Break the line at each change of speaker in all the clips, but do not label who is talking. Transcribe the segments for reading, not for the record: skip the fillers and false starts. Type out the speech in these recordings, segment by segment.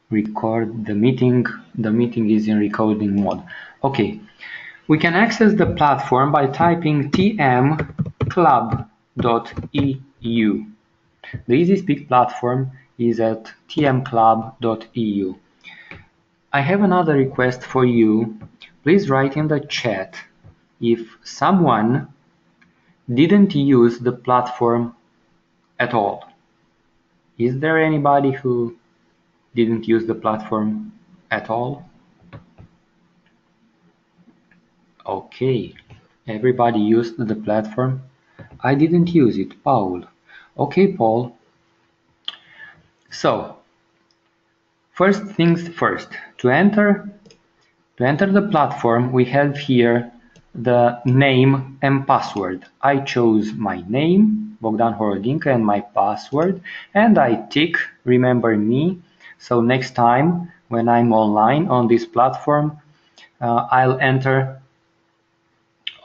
record the meeting. The meeting is in recording mode. Okay, we can access the platform by typing tmclub.eu. The EasySpeak platform is at tmclub.eu. I have another request for you. Please write in the chat if someone didn't use the platform at all. Is there anybody who didn't use the platform at all? Okay, everybody used the platform. I didn't use it, Paul. Okay, Paul. So, first things first, to enter the platform, we have here the name and password. I chose my name, Bogdan Horodinka, and my password, and I tick remember me. So next time when I'm online on this platform, I'll enter.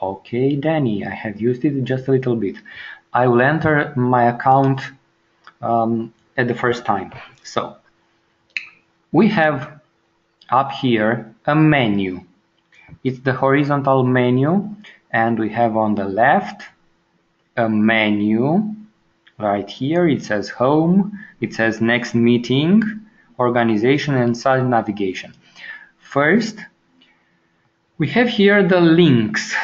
Okay, Danny, I have used it just a little bit. I will enter my account at the first time. So we have up here a menu. It's the horizontal menu, and we have on the left a menu right here. It says home, it says next meeting, organization, and site navigation. First, we have here the links.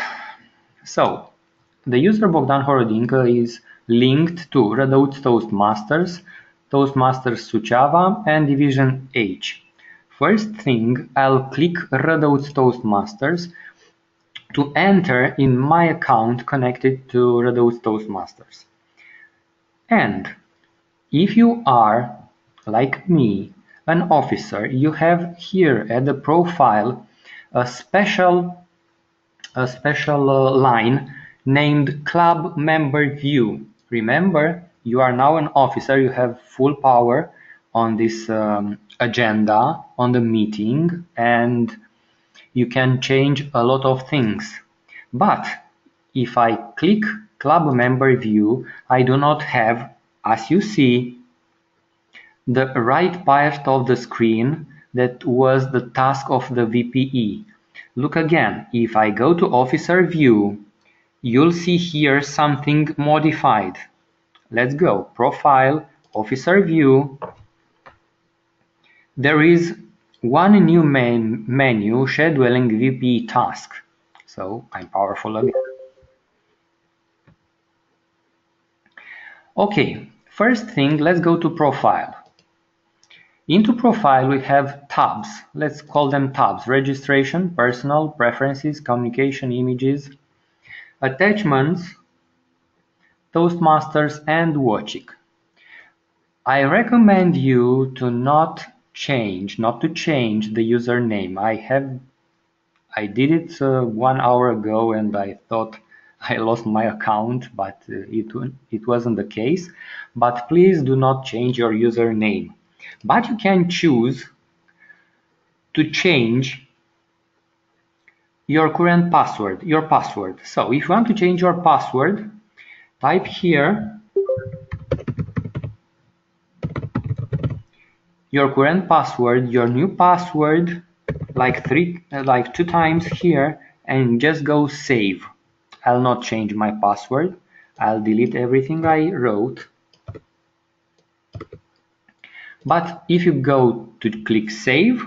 So the user Bogdan Horodinka is linked to Rădăuți Toastmasters, Toastmasters Suceava, and Division H. First thing, I'll click Rădăuți Toastmasters to enter in my account connected to Rădăuți Toastmasters. And if you are, like me, an officer, you have here at the profile a special line named Club Member View. Remember, you are now an officer, you have full power on this agenda, on the meeting, and you can change a lot of things. But if I click Club Member View, I do not have, as you see, the right part of the screen that was the task of the VPE. Look again, if I go to Officer View, you'll see here something modified. Let's go, Profile, Officer View. There is one new menu, Scheduling VPE Task. So I'm powerful again. Okay, first thing, let's go to Profile. Into Profile we have tabs. Let's call them tabs. Registration, Personal, Preferences, Communication, Images, Attachments, Toastmasters, and Watching. I recommend you to not to change the username. I did it 1 hour ago and I thought I lost my account, but it wasn't the case. But please do not change your username. But you can choose to change your current password, your password. So if you want to change your password, type here your current password, your new password, like 2 times here, and just go save. I'll not change my password. I'll delete everything I wrote. But if you go to click save,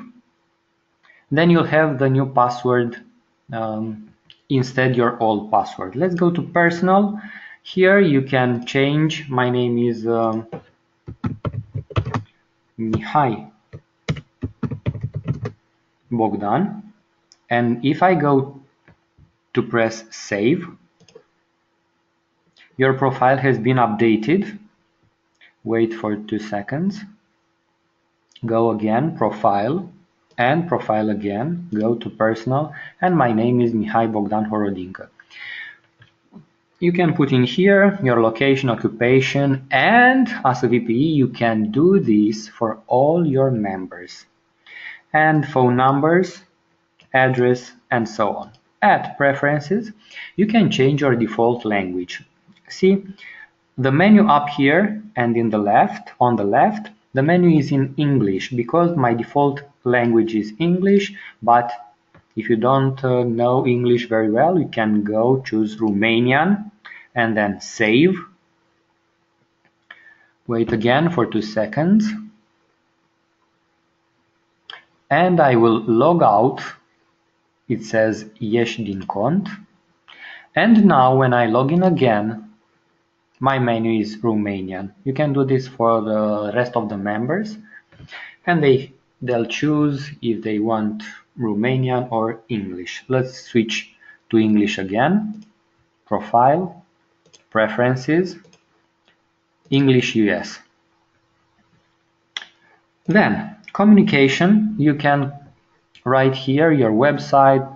then you'll have the new password instead your old password. Let's go to personal. Here you can change. My name is Mihai Bogdan, and if I go to press save, your profile has been updated. Wait for 2 seconds. Go again, profile, and profile again. Go to personal, and my name is Mihai Bogdan Horodinka. You can put in here your location, occupation, and as a VPE you can do this for all your members. And phone numbers, address, and so on. At preferences, you can change your default language. See, the menu up here and on the left, The menu is in English because my default language is English, but if you don't know English very well, you can go choose Romanian and then save. Wait again for 2 seconds. And I will log out. It says Ieși din cont. And now when I log in again, my menu is Romanian. You can do this for the rest of the members, and they'll choose if they want Romanian or English. Let's switch to English again. Profile, Preferences, English US. Then, communication, you can write here your website,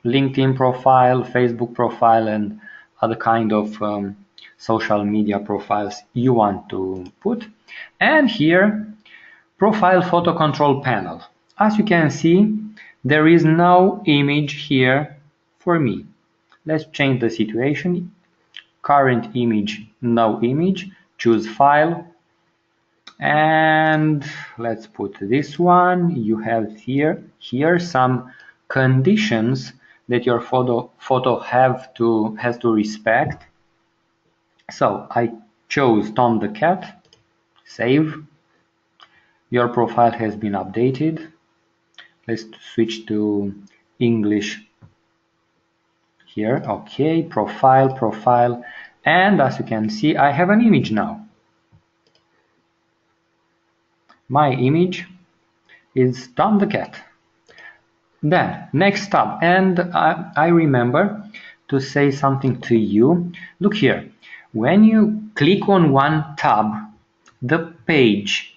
LinkedIn profile, Facebook profile, and other kind of social media profiles you want to put. And here, profile photo control panel. As you can see, there is no image here for me. Let's change the situation. Current image, no image. Choose file. And let's put this one. You have here some conditions that your photo has to respect. So I chose Tom the cat. Save. Your profile has been updated. Let's switch to English here. Okay, profile, and as you can see, I have an image now. My image is Tom the cat. Then next tab, and I remember to say something to you. Look here, when you click on one tab, the page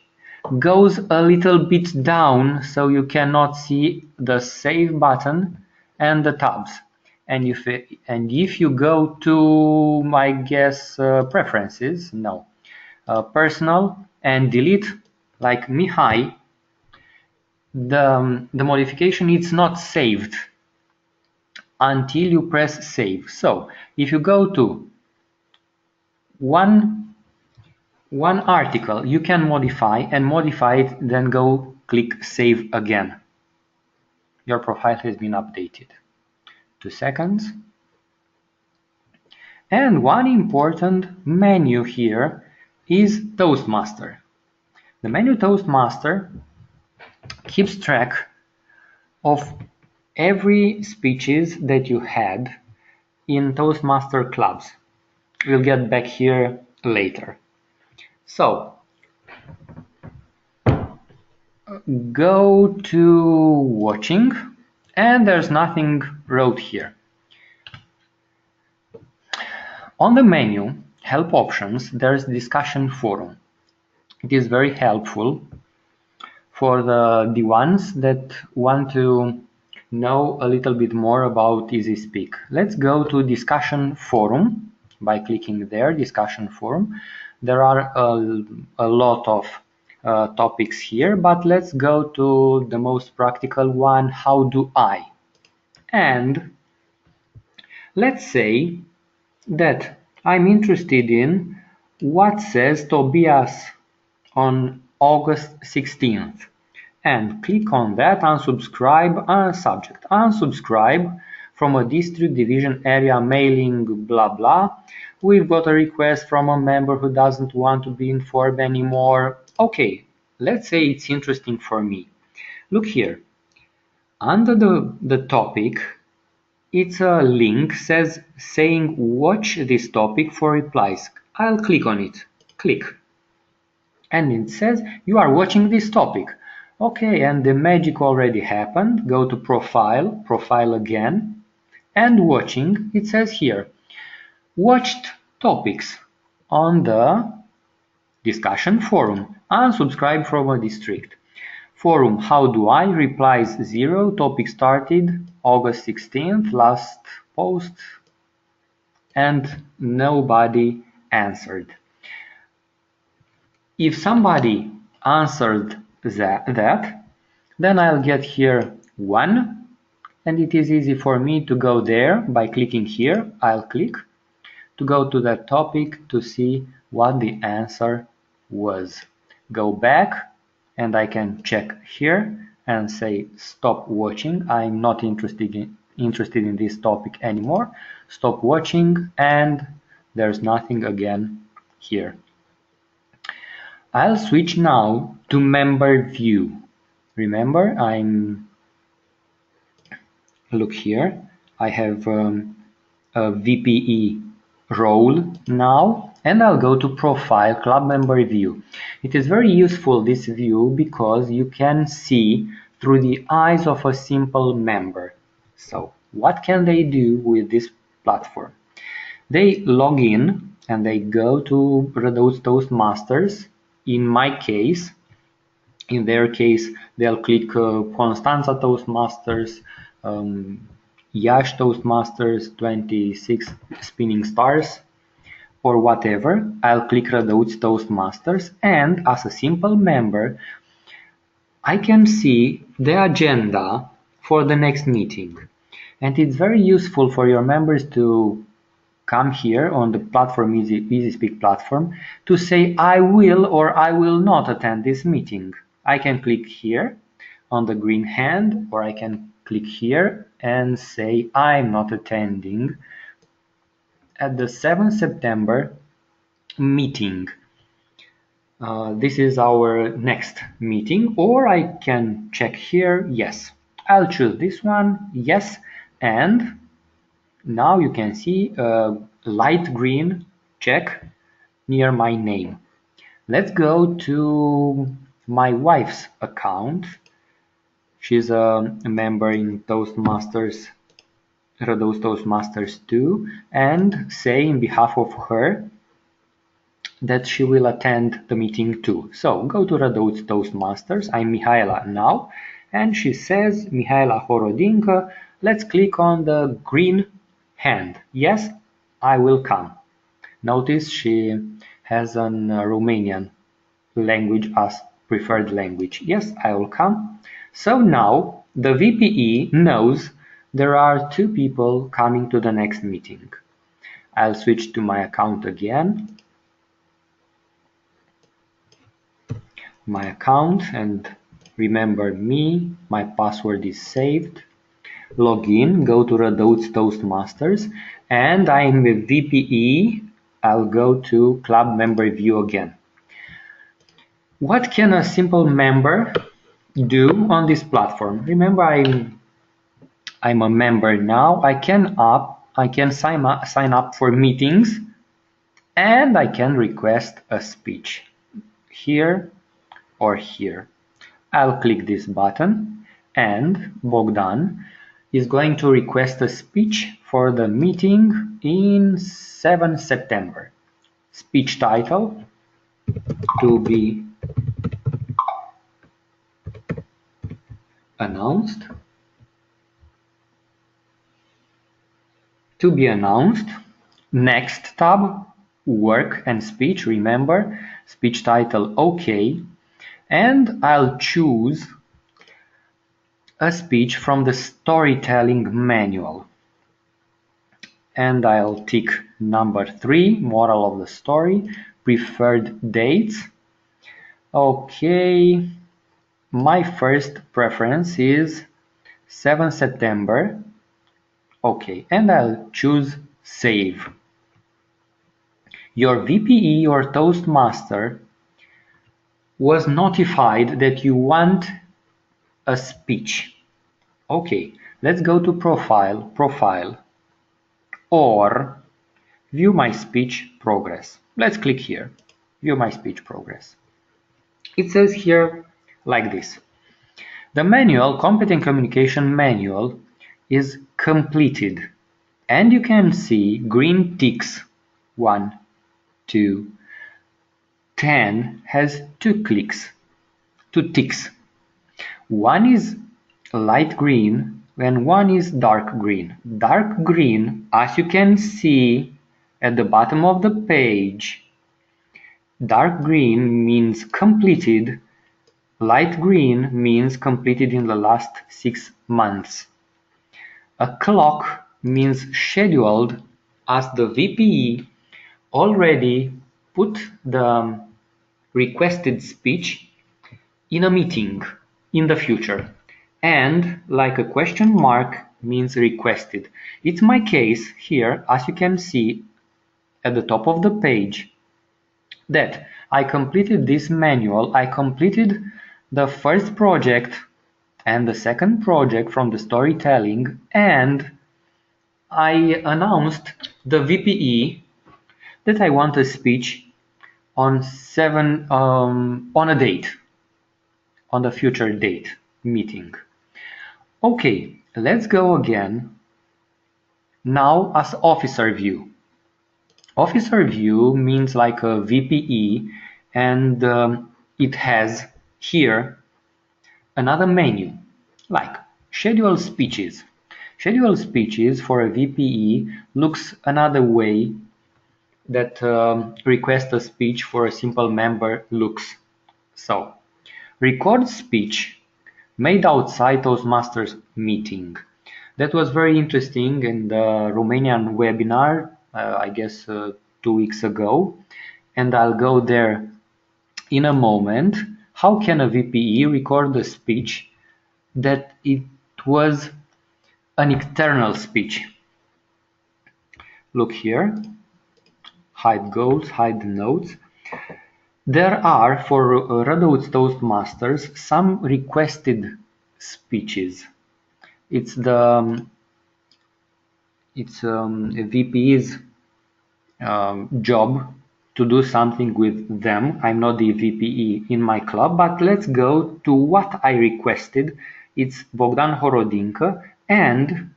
goes a little bit down, so you cannot see the save button and the tabs. And if you go to, I guess, preferences, no, personal, and delete, like Mihai, the modification is not saved until you press save. So if you go to one article, you can modify it, then go click save again. Your profile has been updated. 2 seconds. And one important menu here is Toastmaster. The menu Toastmaster keeps track of every speeches that you had in Toastmaster clubs. We'll get back here later. So go to watching, and there's nothing wrote here. On the menu, help options, there's discussion forum. It is very helpful for the ones that want to know a little bit more about EasySpeak. Let's go to discussion forum by clicking there, discussion forum. There are a lot of topics here, but let's go to the most practical one, how do I? And let's say that I'm interested in what says Tobias on August 16th, and click on that, unsubscribe, subject, unsubscribe from a district division area mailing blah blah. We've got a request from a member who doesn't want to be informed anymore. Okay, let's say it's interesting for me. Look here, under the topic, it's a link saying watch this topic for replies. I'll click on it. Click. And it says you are watching this topic. Okay, and the magic already happened. Go to profile again, and watching, it says here, watched topics on the discussion forum. Unsubscribe from a district. Forum, how do I? Replies 0, topic started August 16th, last post, and nobody answered. If somebody answered that, then I'll get here 1, and it is easy for me to go there by clicking here. I'll click to go to that topic to see what the answer was. Go back and I can check here and say stop watching. I'm not interested in this topic anymore. Stop watching, and there's nothing again here. I'll switch now to member view. Remember, look here, I have a VPE role now, and I'll go to profile, club member view. It is very useful, this view, because you can see through the eyes of a simple member. So what can they do with this platform? They log in and they go to those Toastmasters. In my case, in their case, they'll click Constanța Toastmasters, Iași Toastmasters, 26 spinning stars, or whatever. I'll click Rădăuți Toastmasters, and as a simple member, I can see the agenda for the next meeting. And it's very useful for your members to come here on the platform, EasySpeak platform, to say I will or I will not attend this meeting. I can click here on the green hand, or I can click here and say I'm not attending at the 7th September meeting. This is our next meeting, or I can check here, yes. I'll choose this one, yes, and now you can see a light green check near my name. Let's go to my wife's account. She's a member in Toastmasters, Rădăuți Toastmasters 2, and say in behalf of her that she will attend the meeting too. So go to Rădăuți Toastmasters. I'm Mihaela now, and she says Mihaela Horodincă. Let's click on the green hand. Yes, I will come. Notice she has a Romanian language as preferred language. Yes, I will come. So now the VPE knows there are two people coming to the next meeting. I'll switch to my account again. My account, and remember me, my password is saved. Log in, go to Rădăuți Toastmasters, and I'm with VPE. I'll go to club member view again. What can a simple member do on this platform? Remember, I'm a member now. I can sign up for meetings, and I can request a speech here or here. I'll click this button, and Bogdan is going to request a speech for the meeting in 7 September. Speech title to be announced. To be announced. Next tab, work and speech. Remember, speech title OK. And I'll choose a speech from the storytelling manual. And I'll tick number 3, moral of the story, preferred dates. Okay, my first preference is 7 September. Okay, and I'll choose save. Your VPE or Toastmaster was notified that you want a speech. Okay, let's go to profile, or view my speech progress. Let's click here, view my speech progress. It says here like this: the manual, competent communication manual, is completed, and you can see green ticks. 1, 2, 10 has 2 ticks. One is light green and one is dark green. Dark green, as you can see at the bottom of the page, dark green means completed, light green means completed in the last 6 months. A clock means scheduled, as the VPE already put the requested speech in a meeting in the future. And like a question mark means requested. It's my case here, as you can see at the top of the page, that I completed this manual. I completed the first project and the second project from the storytelling, and I announced the VPE that I want a speech on on a date, on the future date meeting. Okay, let's go again. Now as officer view. Officer view means like a VPE, and it has here another menu, like schedule speeches. Schedule speeches for a VPE looks another way that request a speech for a simple member looks. So, record speech made outside Toastmasters meeting. That was very interesting in the Romanian webinar, I guess 2 weeks ago, and I'll go there in a moment. How can a VPE record a speech that it was an external speech? Look here, hide goals, hide notes. There are, for Rădăuți Toastmasters, some requested speeches. It's the VP's job to do something with them. I'm not the VPE in my club, but let's go to what I requested. It's Bogdan Horodincă, and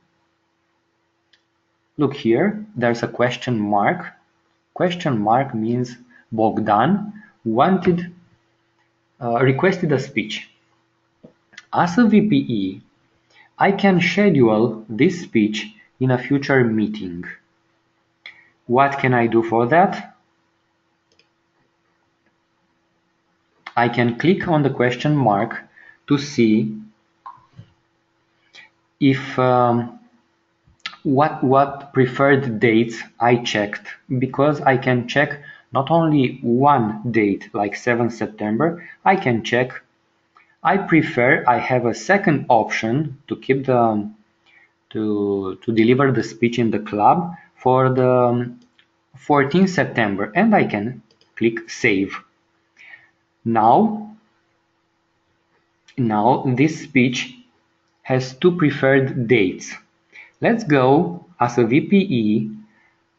look here, there's a question mark. Question mark means Bogdan requested a speech. As a VPE, I can schedule this speech in a future meeting. What can I do for that? I can click on the question mark to see if what preferred dates I checked, because I can check not only one date like 7th September, I can check. I have a second option to keep to deliver the speech in the club for the 14th September, and I can click save. Now this speech has two preferred dates. Let's go as a VPE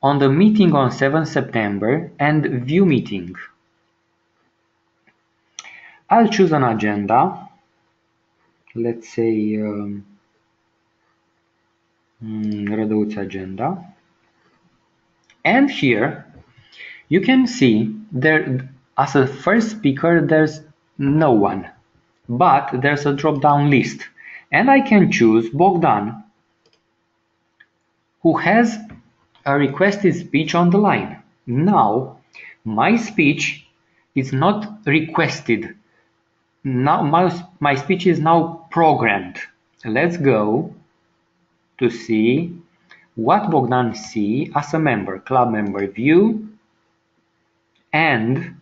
on the meeting on 7th September and view meeting. I'll choose an agenda. Let's say Rădăuți agenda. And here you can see there as a first speaker there's no one, but there's a drop-down list, and I can choose Bogdan, who has a requested speech on the line. Now my speech is not requested. Now my speech is now programmed. Let's go to see what Bogdan see as a member. Club member view, and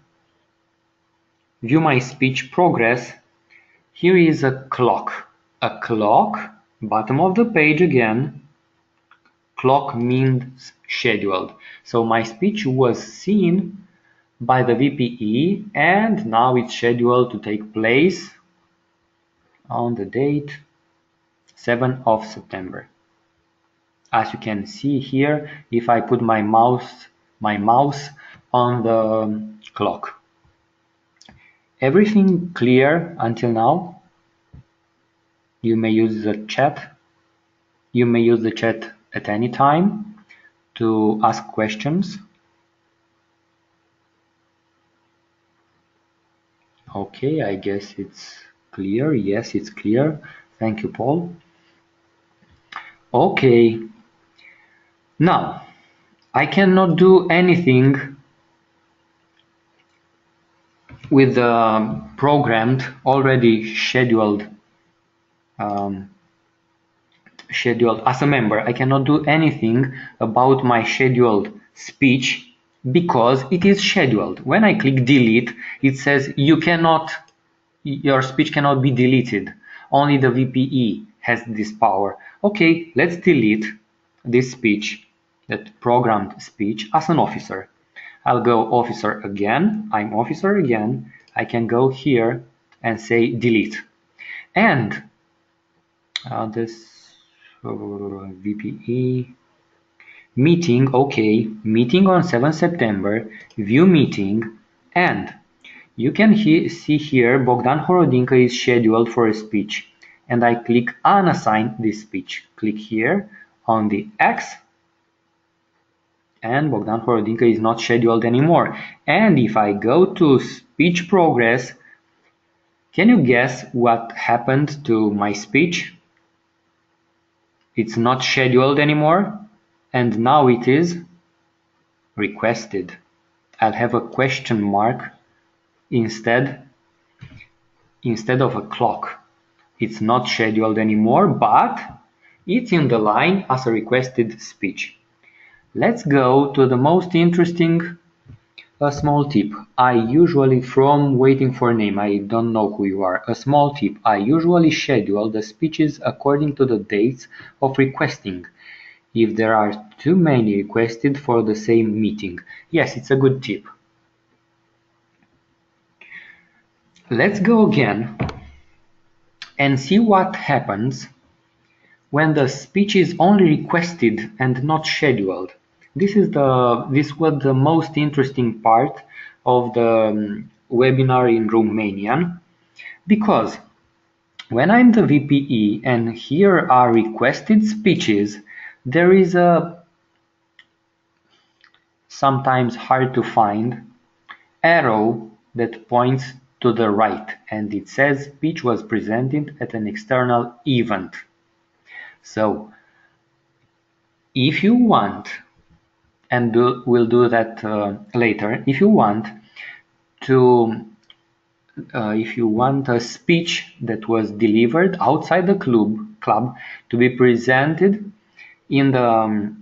view my speech progress. Here is a clock. A clock, bottom of the page again. Clock means scheduled. So my speech was seen by the VPE, and now it's scheduled to take place on the date 7th of September. As you can see here, if I put my mouse on the clock. Everything clear until now? You may use the chat. You may use the chat at any time to ask questions. Okay, I guess it's clear. Yes, it's clear. Thank you, Paul. Okay. Now, I cannot do anything with the programmed, already scheduled as a member. I cannot do anything about my scheduled speech because it is scheduled. When I click delete, it says you cannot your speech cannot be deleted. Only the VPE has this power. Okay, let's delete this speech, that programmed speech, as an officer. I'll go officer again. I'm officer again. I can go here and say delete. And this VPE meeting, okay, meeting on 7 September, view meeting, and you can see here Bogdan Horodinka is scheduled for a speech, and I click unassign this speech. Click here on the X, and Bogdan Horodinka is not scheduled anymore. And if I go to speech progress, can you guess what happened to my speech? It's not scheduled anymore, and now it is requested. I'll have a question mark instead of a clock. It's not scheduled anymore, but it's in the line as a requested speech. Let's go to the most interesting small tip. I usually, from waiting for name, I don't know who you are. A small tip. I usually schedule the speeches according to the dates of requesting, if there are too many requested for the same meeting. Yes, it's a good tip. Let's go again and see what happens when the speech is only requested and not scheduled. This was the most interesting part of the webinar in Romanian, because when I'm the VPE and here are requested speeches, there is a sometimes hard to find arrow that points to the right, and it says speech was presented at an external event. So if you want, and we'll do that later, if you want a speech that was delivered outside the club to be presented in the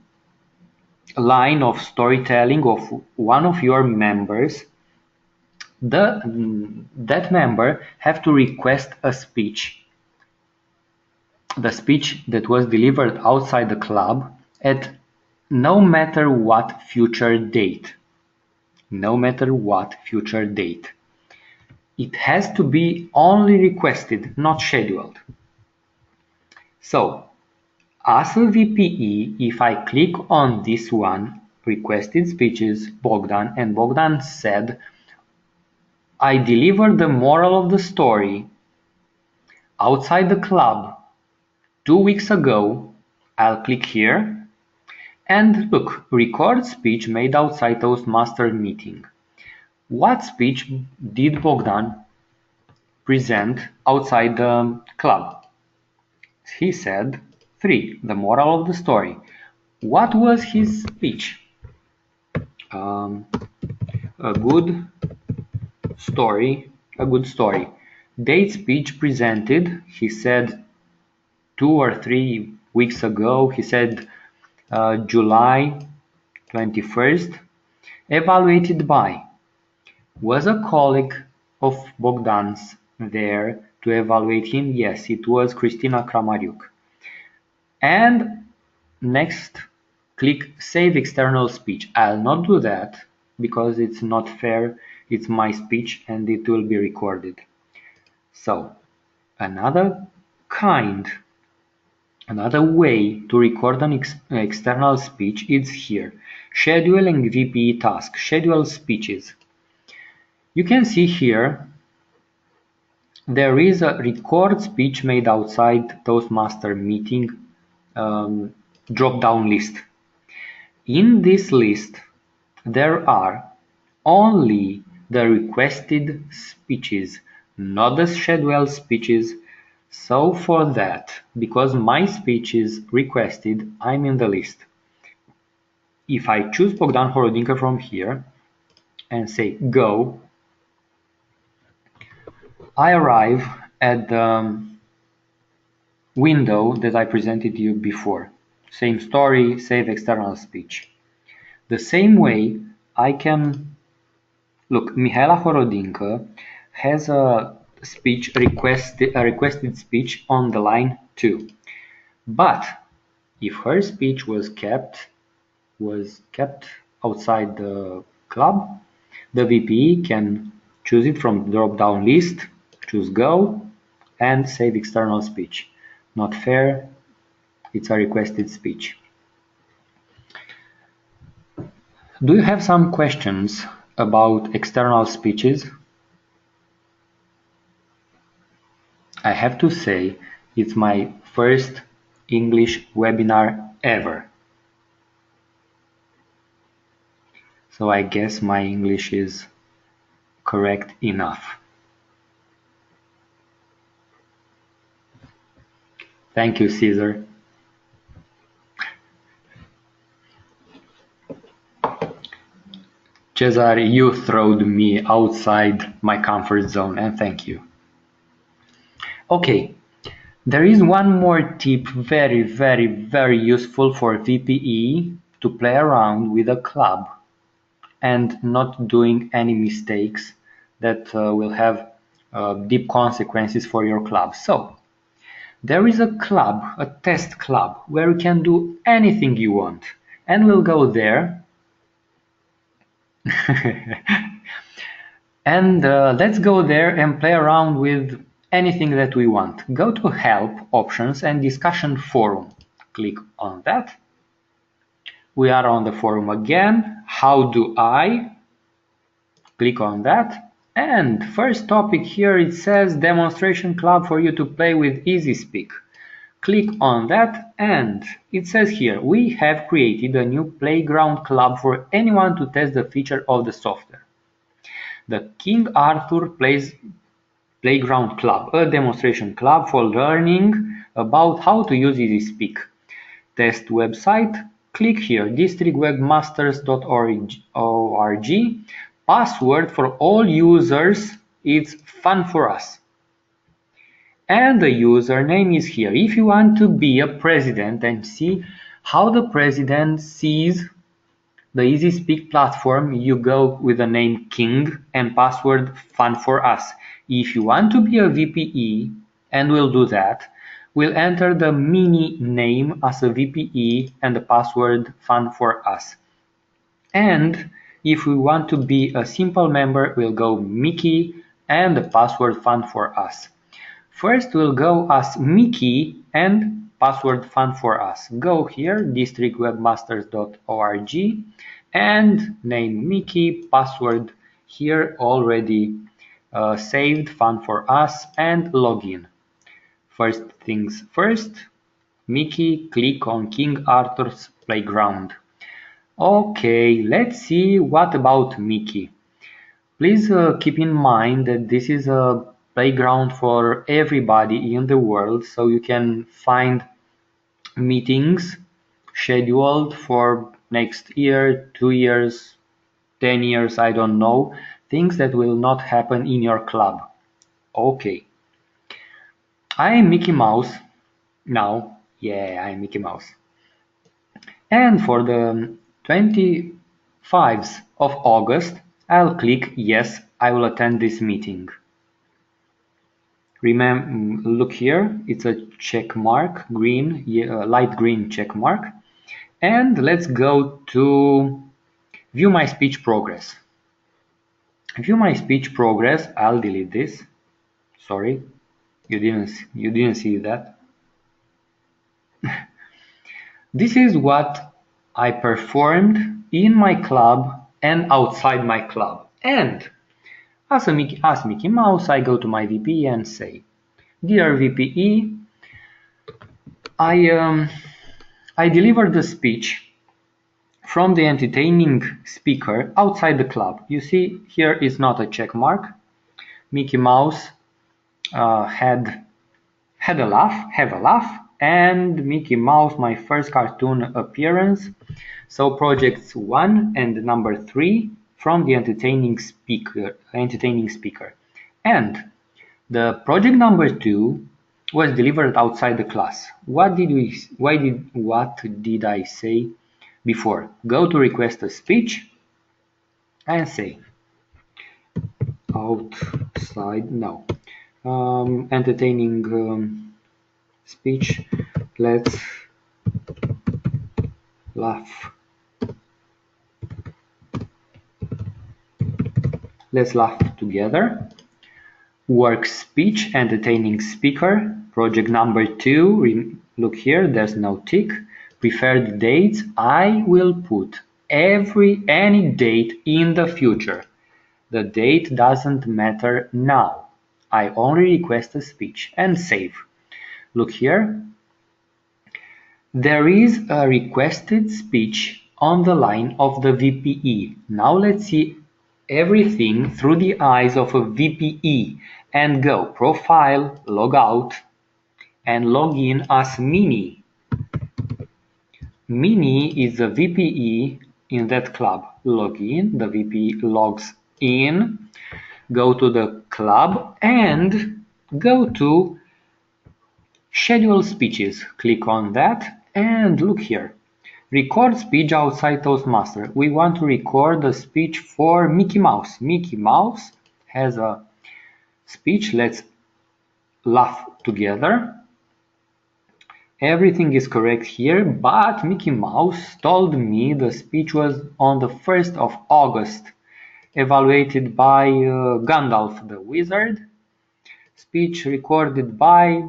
line of storytelling of one of your members, that member have to request a speech, the speech that was delivered outside the club, at no matter what future date. No matter what future date. It has to be only requested, not scheduled. So, as a VPE, if I click on this one, requested speeches, Bogdan, and Bogdan said, I delivered the moral of the story outside the club 2 weeks ago, I'll click here, and look, record speech made outside Toastmaster meeting. What speech did Bogdan present outside the club? He said 3, the moral of the story. What was his speech? A good story. Date speech presented, he said 2 or 3 weeks ago, he said July 21st. Evaluated by. Was a colleague of Bogdan's there to evaluate him? Yes, it was Christina Kramariuk. And next, click Save External Speech. I'll not do that because it's not fair. It's my speech and it will be recorded. So, another way to record an external speech is here. Scheduling VPE task. Schedule speeches. You can see here there is a record speech made outside Toastmaster meeting drop-down list. In this list, there are only the requested speeches, not the scheduled speeches. So for that, because my speech is requested, I'm in the list. If I choose Bogdan Horodinka from here and say go, I arrive at the window that I presented you before. Same story, save external speech. The same way I can look, Mihaela Horodinka has a speech requested speech on the line 2. But if her speech was kept outside the club, the VPE can choose it from the drop-down list, choose Go, and save external speech. Not fair, it's a requested speech. Do you have some questions about external speeches? I have to say, it's my first English webinar ever. So I guess my English is correct enough. Thank you, Caesar. Cesar, you throwed me outside my comfort zone, and thank you. Okay, there is one more tip, very useful for VPE to play around with a club and not doing any mistakes that will have deep consequences for your club. So, there is a club, a test club, where you can do anything you want, and we'll go there. And let's go there and play around with anything that we want. Go to Help, Options, and Discussion Forum. Click on that. We are on the forum again. How do I? Click on that. And first topic here, it says Demonstration Club for you to play with EasySpeak. Click on that, and it says here, we have created a new playground club for anyone to test the feature of the software. The King Arthur Playground Club, a demonstration club for learning about how to use EasySpeak. Test website, click here, districtwebmasters.org. Password for all users, it's fun for us. And the username is here. If you want to be a president and see how the president sees the EasySpeak platform, you go with the name King and password fun for us. If you want to be a VPE, and we'll do that, we'll enter the mini name as a VPE and the password fun for us. And if we want to be a simple member, we'll go Mickey and the password fun for us. First, we'll go as Mickey and password fun for us. Go here, districtwebmasters.org, and name Mickey, password here already saved, fun for us, and login. First things first, Mickey, click on King Arthur's Playground. Okay, let's see what about Mickey. Please keep in mind that this is a playground for everybody in the world, so you can find meetings scheduled for next year, 2 years, 10 years, I don't know, things that will not happen in your club. Okay. I'm Mickey Mouse now. Yeah, I'm Mickey Mouse. And for the 25th of August, I'll click yes, I will attend this meeting. Remember, look here, it's a check mark, green, light green check mark. And let's go to view my speech progress. View my speech progress, I'll delete this. Sorry, you didn't see that. This is what I performed in my club and outside my club. And as Mickey Mouse, I go to my VPE and say, dear VPE, I delivered the speech from the entertaining speaker outside the club. You see, here is not a check mark. Mickey Mouse have a laugh, and Mickey Mouse, my first cartoon appearance. So projects 1 and number 3 from the entertaining speaker. And the project number 2 was delivered outside the class. What did I say before? Go to request a speech and say outside, no. entertaining speech. Let's laugh. Let's laugh together. Work speech, entertaining speaker. Project number 2. Look here, there's no tick. Preferred dates. I will put any date in the future. The date doesn't matter now. I only request a speech and save. Look here. There is a requested speech on the line of the VPE. Now let's see everything through the eyes of a VPE and go profile, log out, and log in as Mini. Mini is the VPE in that club. Log in, the VPE logs in, go to the club and go to schedule speeches. Click on that and look here. Record speech outside Toastmaster. We want to record the speech for Mickey Mouse. Mickey Mouse has a speech. Let's laugh together. Everything is correct here, but Mickey Mouse told me the speech was on the 1st of August, evaluated by Gandalf the Wizard. Speech recorded by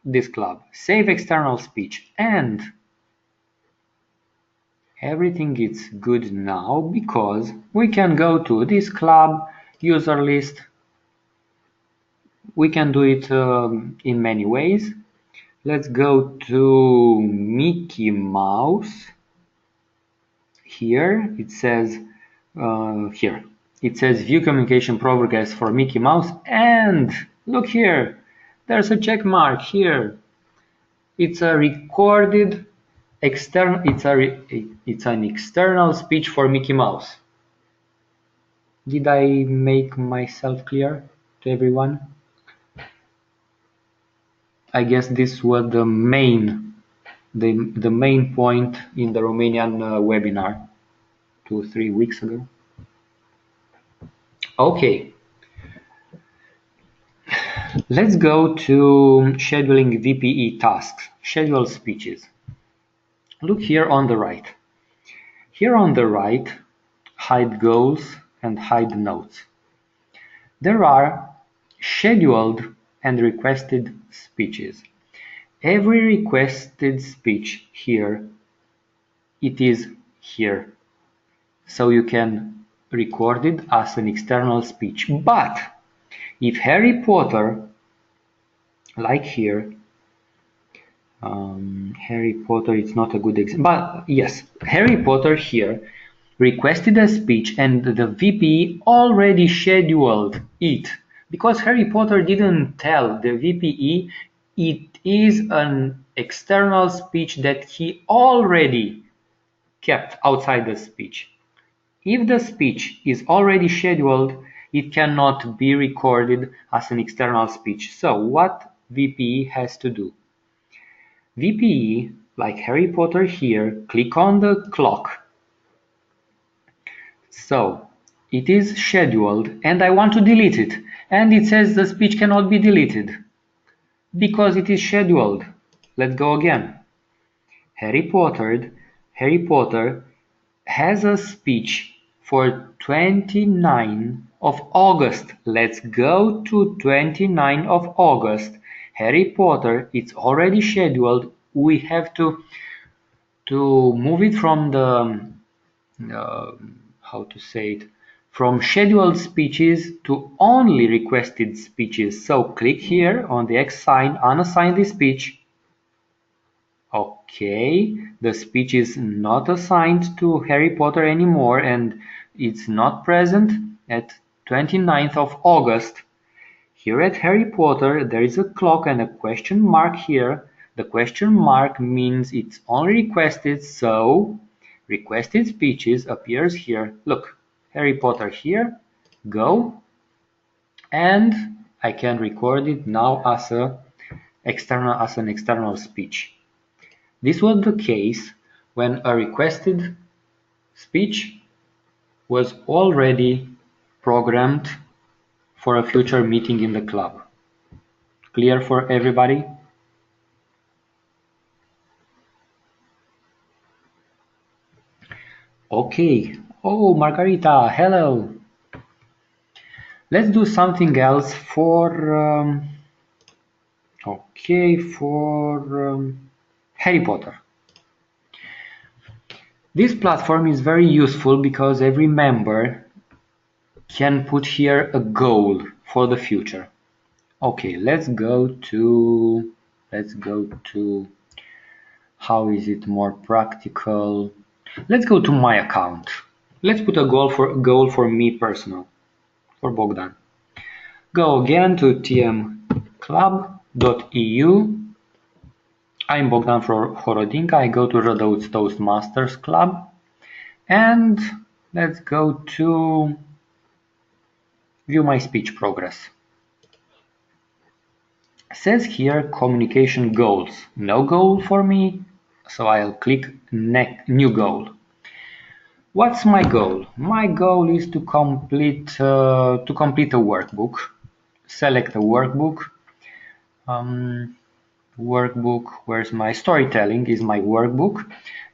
this club. Save external speech, and everything is good now because we can go to this club user list. We can do it in many ways. Let's go to Mickey Mouse. Here it says view communication progress for Mickey Mouse, and look here, there's a check mark here. It's a recorded external. It's an external speech for Mickey Mouse. Did I make myself clear to everyone? I guess this was the main point in the Romanian webinar 2-3 weeks ago. Okay, let's go to scheduling VPE tasks, schedule speeches. Look here on the right. Here on the right, hide goals and hide notes. There are scheduled and requested speeches. Every requested speech here, it is here. So you can record it as an external speech. But if Harry Potter, like here, Harry Potter, it's not a good example, but yes, Harry Potter here requested a speech and the VPE already scheduled it. Because Harry Potter didn't tell the VPE, it is an external speech that he already kept outside the speech. If the speech is already scheduled, it cannot be recorded as an external speech. So what VPE has to do? VPE, like Harry Potter here, click on the clock. So it is scheduled and I want to delete it. And it says the speech cannot be deleted because it is scheduled. Let's go again. Harry Potter has a speech for 29 of August. Let's go to 29 of August. Harry Potter, it's already scheduled. We have to move it from the how to say it, from scheduled speeches to only requested speeches. So click here on the X sign, unassign the speech. Okay, the speech is not assigned to Harry Potter anymore and it's not present at 29th of August. Here at Harry Potter there is a clock and a question mark here. The question mark means it's only requested, so requested speeches appears here. Look, Harry Potter here, go, and I can record it now as an external speech. This was the case when a requested speech was already programmed for a future meeting in the club. Clear for everybody? Okay. Oh, Margarita, hello. Let's do something else for Harry Potter. This platform is very useful because every member can put here a goal for the future. Okay, let's go to how is it more practical? Let's go to my account. Let's put a goal for me personal, for Bogdan. Go again to tmclub.eu. I'm Bogdan Horodinka. I go to Rădăuți Toastmasters Club. And let's go to view my speech progress. It says here communication goals. No goal for me, so I'll click new goal. What's my goal? My goal is to complete a workbook. Select a workbook. Where's my storytelling is my workbook,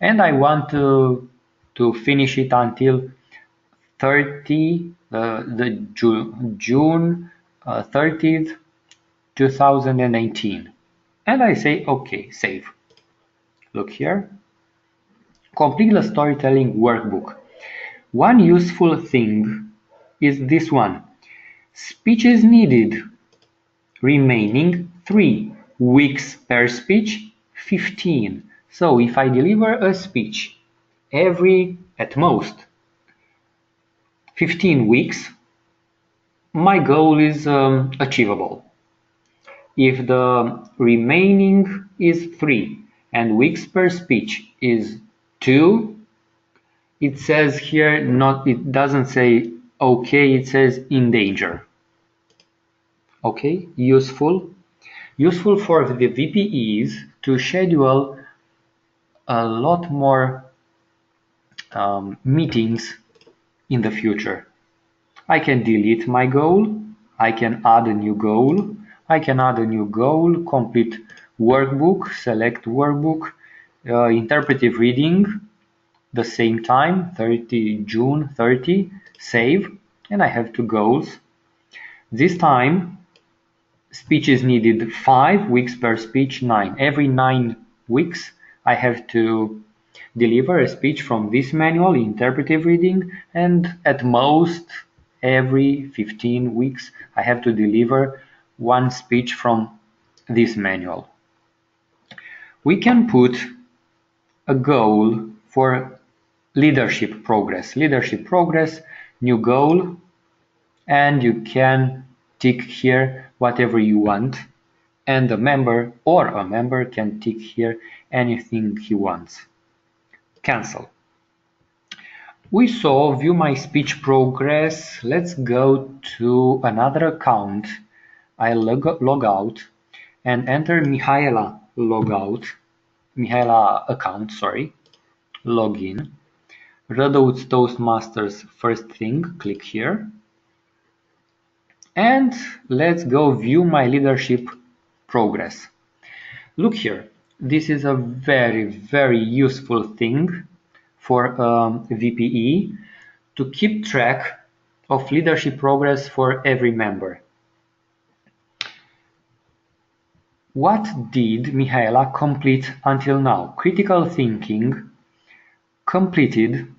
and I want to finish it until 30 June 30th 2018, and I say okay, save. Look here, complete the storytelling workbook. One useful thing is this one: speeches needed, remaining 3 weeks per speech, 15. So if I deliver a speech every at most 15 weeks, my goal is achievable. If the remaining is 3 and weeks per speech is 2, it says here it doesn't say okay, it says in danger. Okay, useful for the VPEs to schedule a lot more meetings in the future. I can delete my goal, I can add a new goal, complete workbook, select workbook, interpretive reading, the same time, June 30, save, and I have 2 goals. This time, speeches needed 5 weeks per speech, 9. Every 9 weeks, I have to deliver a speech from this manual, interpretive reading, and at most every 15 weeks I have to deliver 1 speech from this manual. We can put a goal for leadership progress, new goal, and you can tick here whatever you want, and a member can tick here anything he wants. Cancel. We saw view my speech progress. Let's go to another account. I log out and enter Mihaela account, login. Rădăuți Toastmasters first thing, click here. And let's go view my leadership progress. Look here, this is a very useful thing for VPE to keep track of leadership progress for every member. What did Mihaela complete until now? Critical thinking, completed,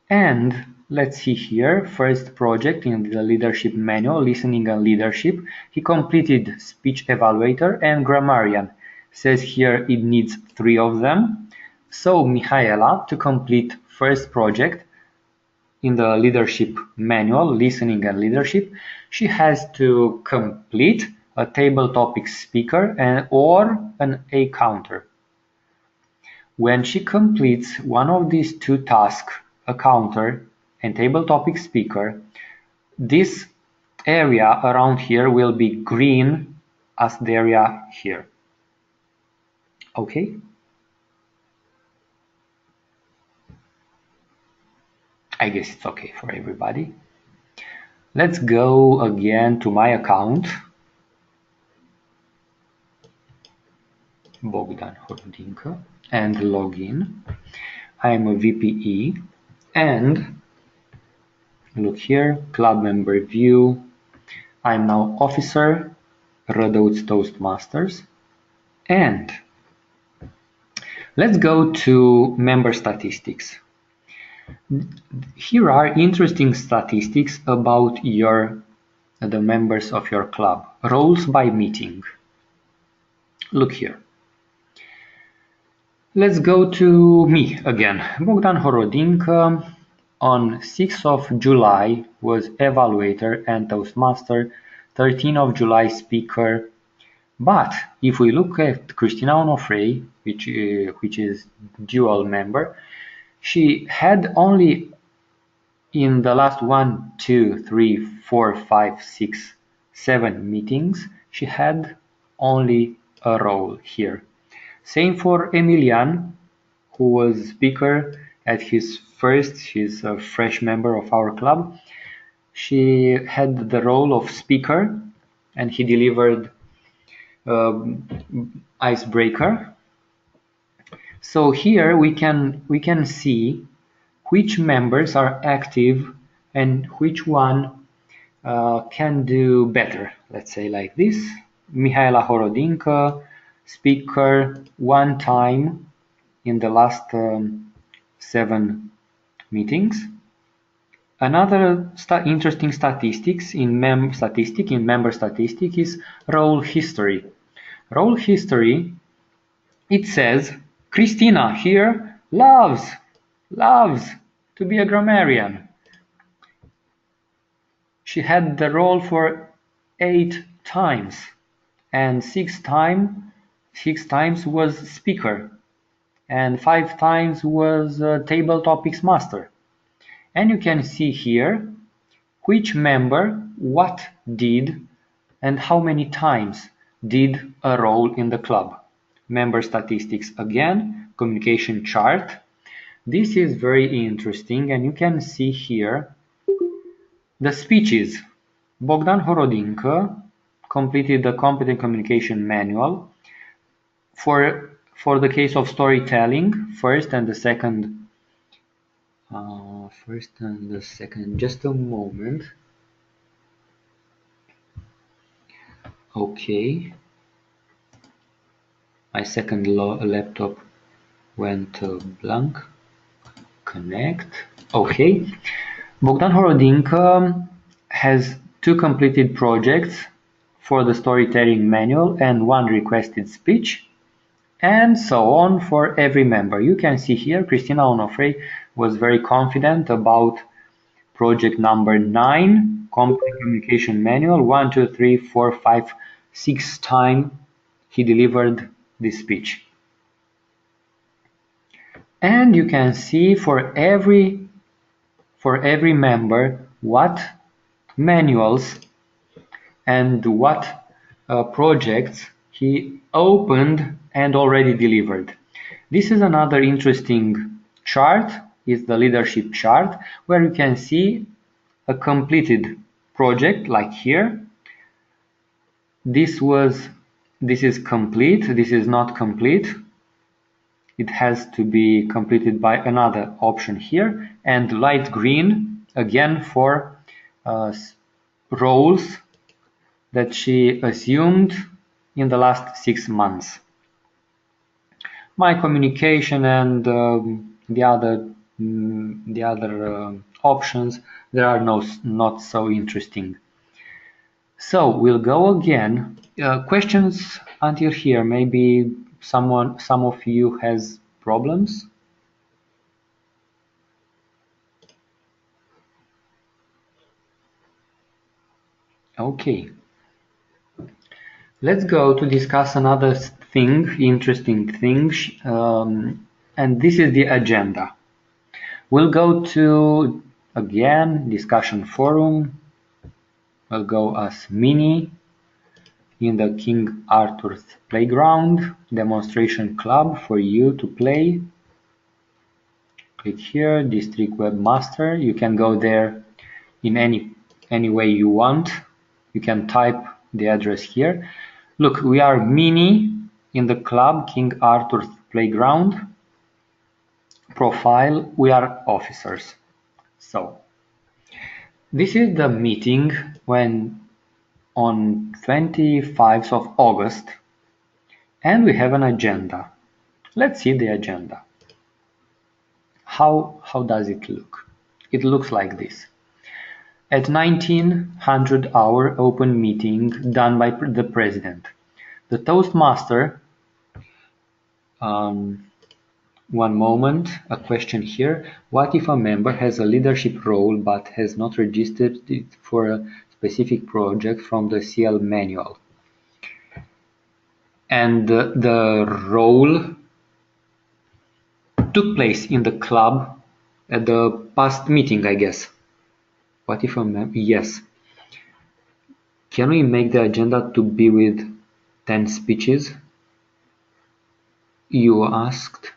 and let's see here, first project in the leadership manual, listening and leadership. He completed speech evaluator and grammarian. Says here it needs 3 of them. So Mihaela, to complete first project in the leadership manual, listening and leadership, she has to complete a table topic speaker or an A counter. When she completes one of these 2 tasks, a counter and table topic speaker, this area around here will be green as the area here. Okay? I guess it's okay for everybody. Let's go again to my account, Bogdan Horodinka, and log in. I'm a VPE, and look here, club member view. I'm now officer, Rădăuți Toastmasters, and let's go to member statistics. Here are interesting statistics about the members of your club. Roles by meeting. Look here. Let's go to me again. Bogdan Horodinka on 6th of July was evaluator and Toastmaster, 13th of July speaker. But if we look at Cristina Onofrei, which is dual member, she had only in the last 1, 2, 3, 4, 5, 6, 7 meetings, she had only a role here. Same for Emilian, who was speaker at his first, she's a fresh member of our club. She had the role of speaker and he delivered icebreaker. So here we can see which members are active and which one can do better. Let's say like this. Mihaela Horodinka, speaker one time in the last 7 meetings. Another interesting statistics in member statistic is role history. Role history, it says Cristina here loves to be a grammarian. She had the role for 8 times, and 6 times was speaker, and 5 times was table topics master. And you can see here which member what did and how many times did a role in the club. Member statistics again, communication chart. This is very interesting, and you can see here the speeches. Bogdan Horodinka completed the competent communication manual for the case of storytelling, first and the second. Just a moment. Okay, my second laptop went blank. Connect. Okay, Bogdan Horodinka has 2 completed projects for the storytelling manual and 1 requested speech, and so on for every member. You can see here Cristina Onofrei was very confident about project number 9, competent communication manual. 1, 2, 3, 4, 5, 6 times he delivered this speech. And you can see for every member what manuals and what projects he opened and already delivered. This is another interesting chart, is the leadership chart, where you can see a completed project like here. This is complete, this is not complete. It has to be completed by another option here, and light green again for roles that she assumed in the last 6 months. My communication and the other options, they are not so interesting. So we'll go again. Questions until here? Maybe some of you has problems. Okay. Let's go to discuss another thing, interesting thing, and this is the agenda. We'll go to, again, discussion forum. We'll go as mini in the King Arthur's Playground, demonstration club for you to play. Click here, district webmaster. You can go there in any any way you want. You can type the address here. Look, we are mini in the club, King Arthur's Playground. Profile, we are officers. So this is the meeting when on 25th of August, and we have an agenda. Let's see the agenda. How does it look? It looks like this. At 1900 hour open meeting done by the president. The Toastmaster, one moment, a question here. What if a member has a leadership role but has not registered it for a specific project from the CL manual? And the role took place in the club at the past meeting, I guess. What if a member? Yes. Can we make the agenda to be with 10 speeches? You asked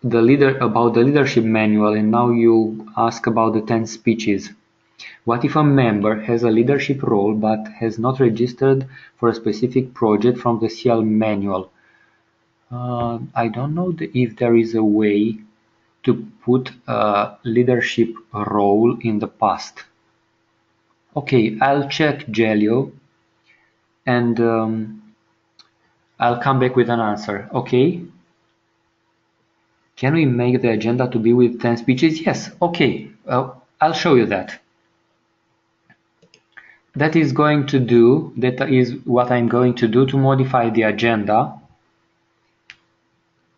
the leader about the leadership manual, and now you ask about the 10 speeches. What if a member has a leadership role but has not registered for a specific project from the CL manual? I don't know if there is a way to put a leadership role in the past. Okay, I'll check Gelio and I'll come back with an answer. Okay. Can we make the agenda to be with 10 speeches? Yes. Okay. I'll show you that. That is what I'm going to do to modify the agenda.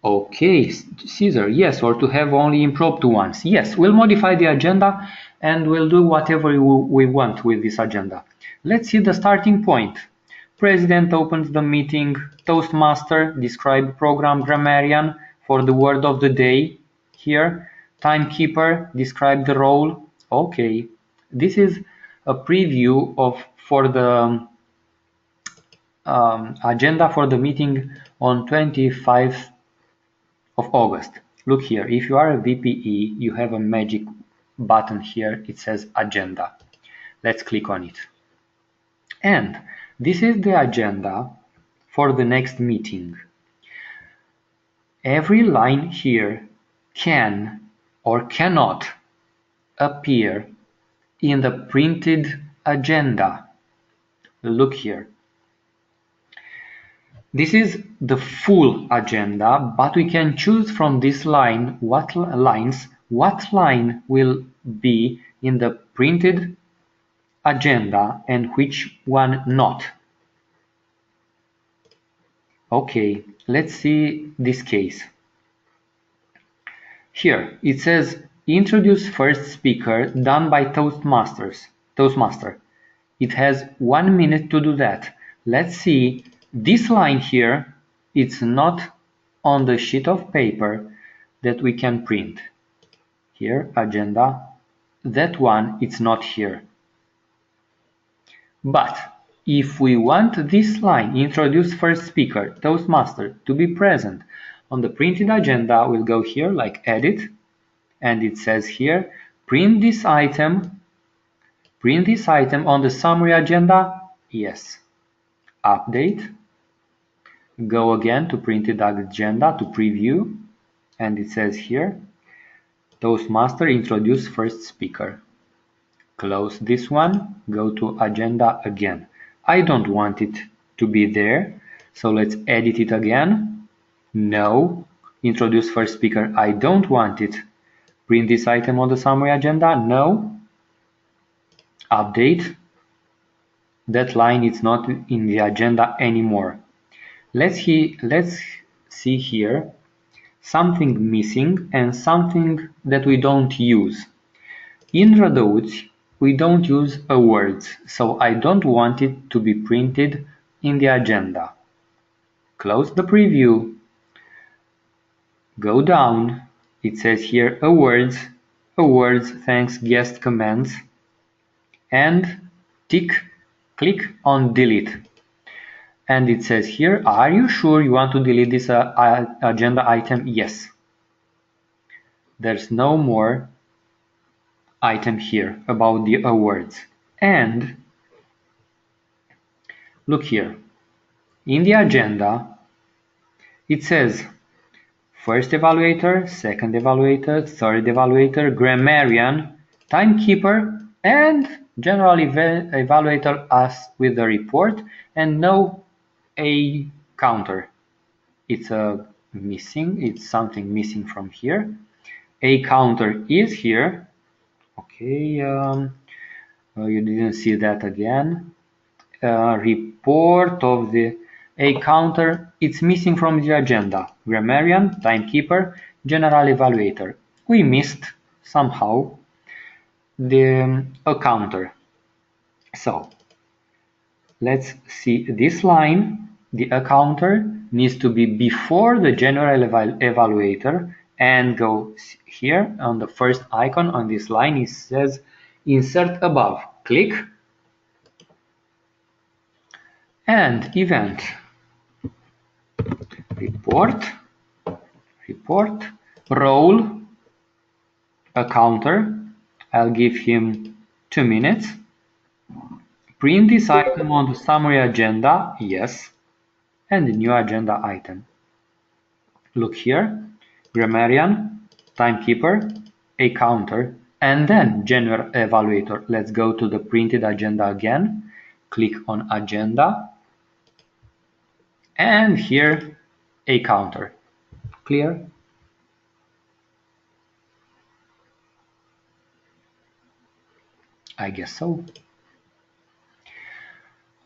Okay, Caesar, yes, or to have only impromptu ones. Yes, we'll modify the agenda and we'll do whatever we want with this agenda. Let's see the starting point. President opens the meeting. Toastmaster, describe program. Grammarian for the word of the day here. Timekeeper, describe the role. Okay, this is a preview for the agenda for the meeting on 25th of August. Look here, if you are a VPE, you have a magic button here. It says agenda. Let's click on it. And this is the agenda for the next meeting. Every line here can or cannot appear in the printed agenda. Look here. This is the full agenda, but we can choose from this line what line will be in the printed agenda and which one not. Okay, let's see this case. Here it says introduce first speaker done by Toastmaster. It has 1 minute to do that. Let's see. This line here, it's not on the sheet of paper that we can print. Here, agenda, that one, it's not here. But if we want this line, introduce first speaker, Toastmaster, to be present on the printed agenda, we'll go here like edit, and it says here, print this item on the summary agenda, yes. Update. Go again to printed agenda to preview, and it says here Toastmaster introduce first speaker. Close this one, go to agenda again. I don't want it to be there, so let's edit it again. No, introduce first speaker, I don't want it. Print this item on the summary agenda, no. Update. That line is not in the agenda anymore. Let's see here something missing and something that we don't use. In Redoute, we don't use awards, so I don't want it to be printed in the agenda. Close the preview. Go down. It says here awards, thanks, guest comments, and click on delete. And it says here, are you sure you want to delete this agenda item? Yes. There's no more item here about the awards. And look here, in the agenda, it says first evaluator, second evaluator, third evaluator, grammarian, timekeeper, and general evaluator as with the report, and no A counter. It's something missing from here. A counter is here. Okay, you didn't see that again. Report of the A counter, it's missing from the agenda. Grammarian, timekeeper, general evaluator. We missed somehow the A counter. So let's see this line. The A counter needs to be before the general evaluator and go here on the first icon on this line. It says insert above. Click and event report role A counter. I'll give him 2 minutes. Print this item on the summary agenda, yes, and the new agenda item. Look here, grammarian, timekeeper, A counter, and then general evaluator. Let's go to the printed agenda again. Click on agenda, and here A counter. Clear? I guess so.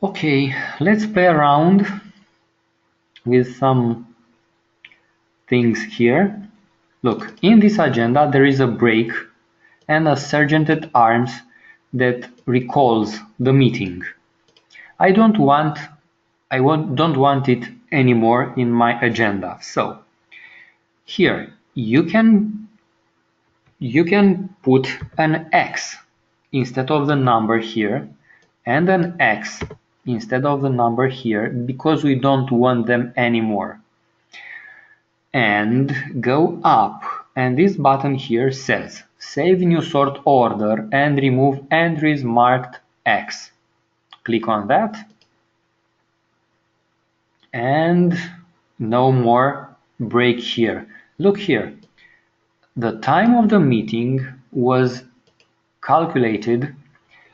Okay, let's play around with some things here. Look, in this agenda there is a break and a sergeant at arms that recalls the meeting. I don't want it anymore in my agenda. So here you can put an X instead of the number here and an X instead of the number here because we don't want them anymore. And go up, and this button here says save new sort order and remove entries marked X. Click on that and no more break here. Look here, the time of the meeting was calculated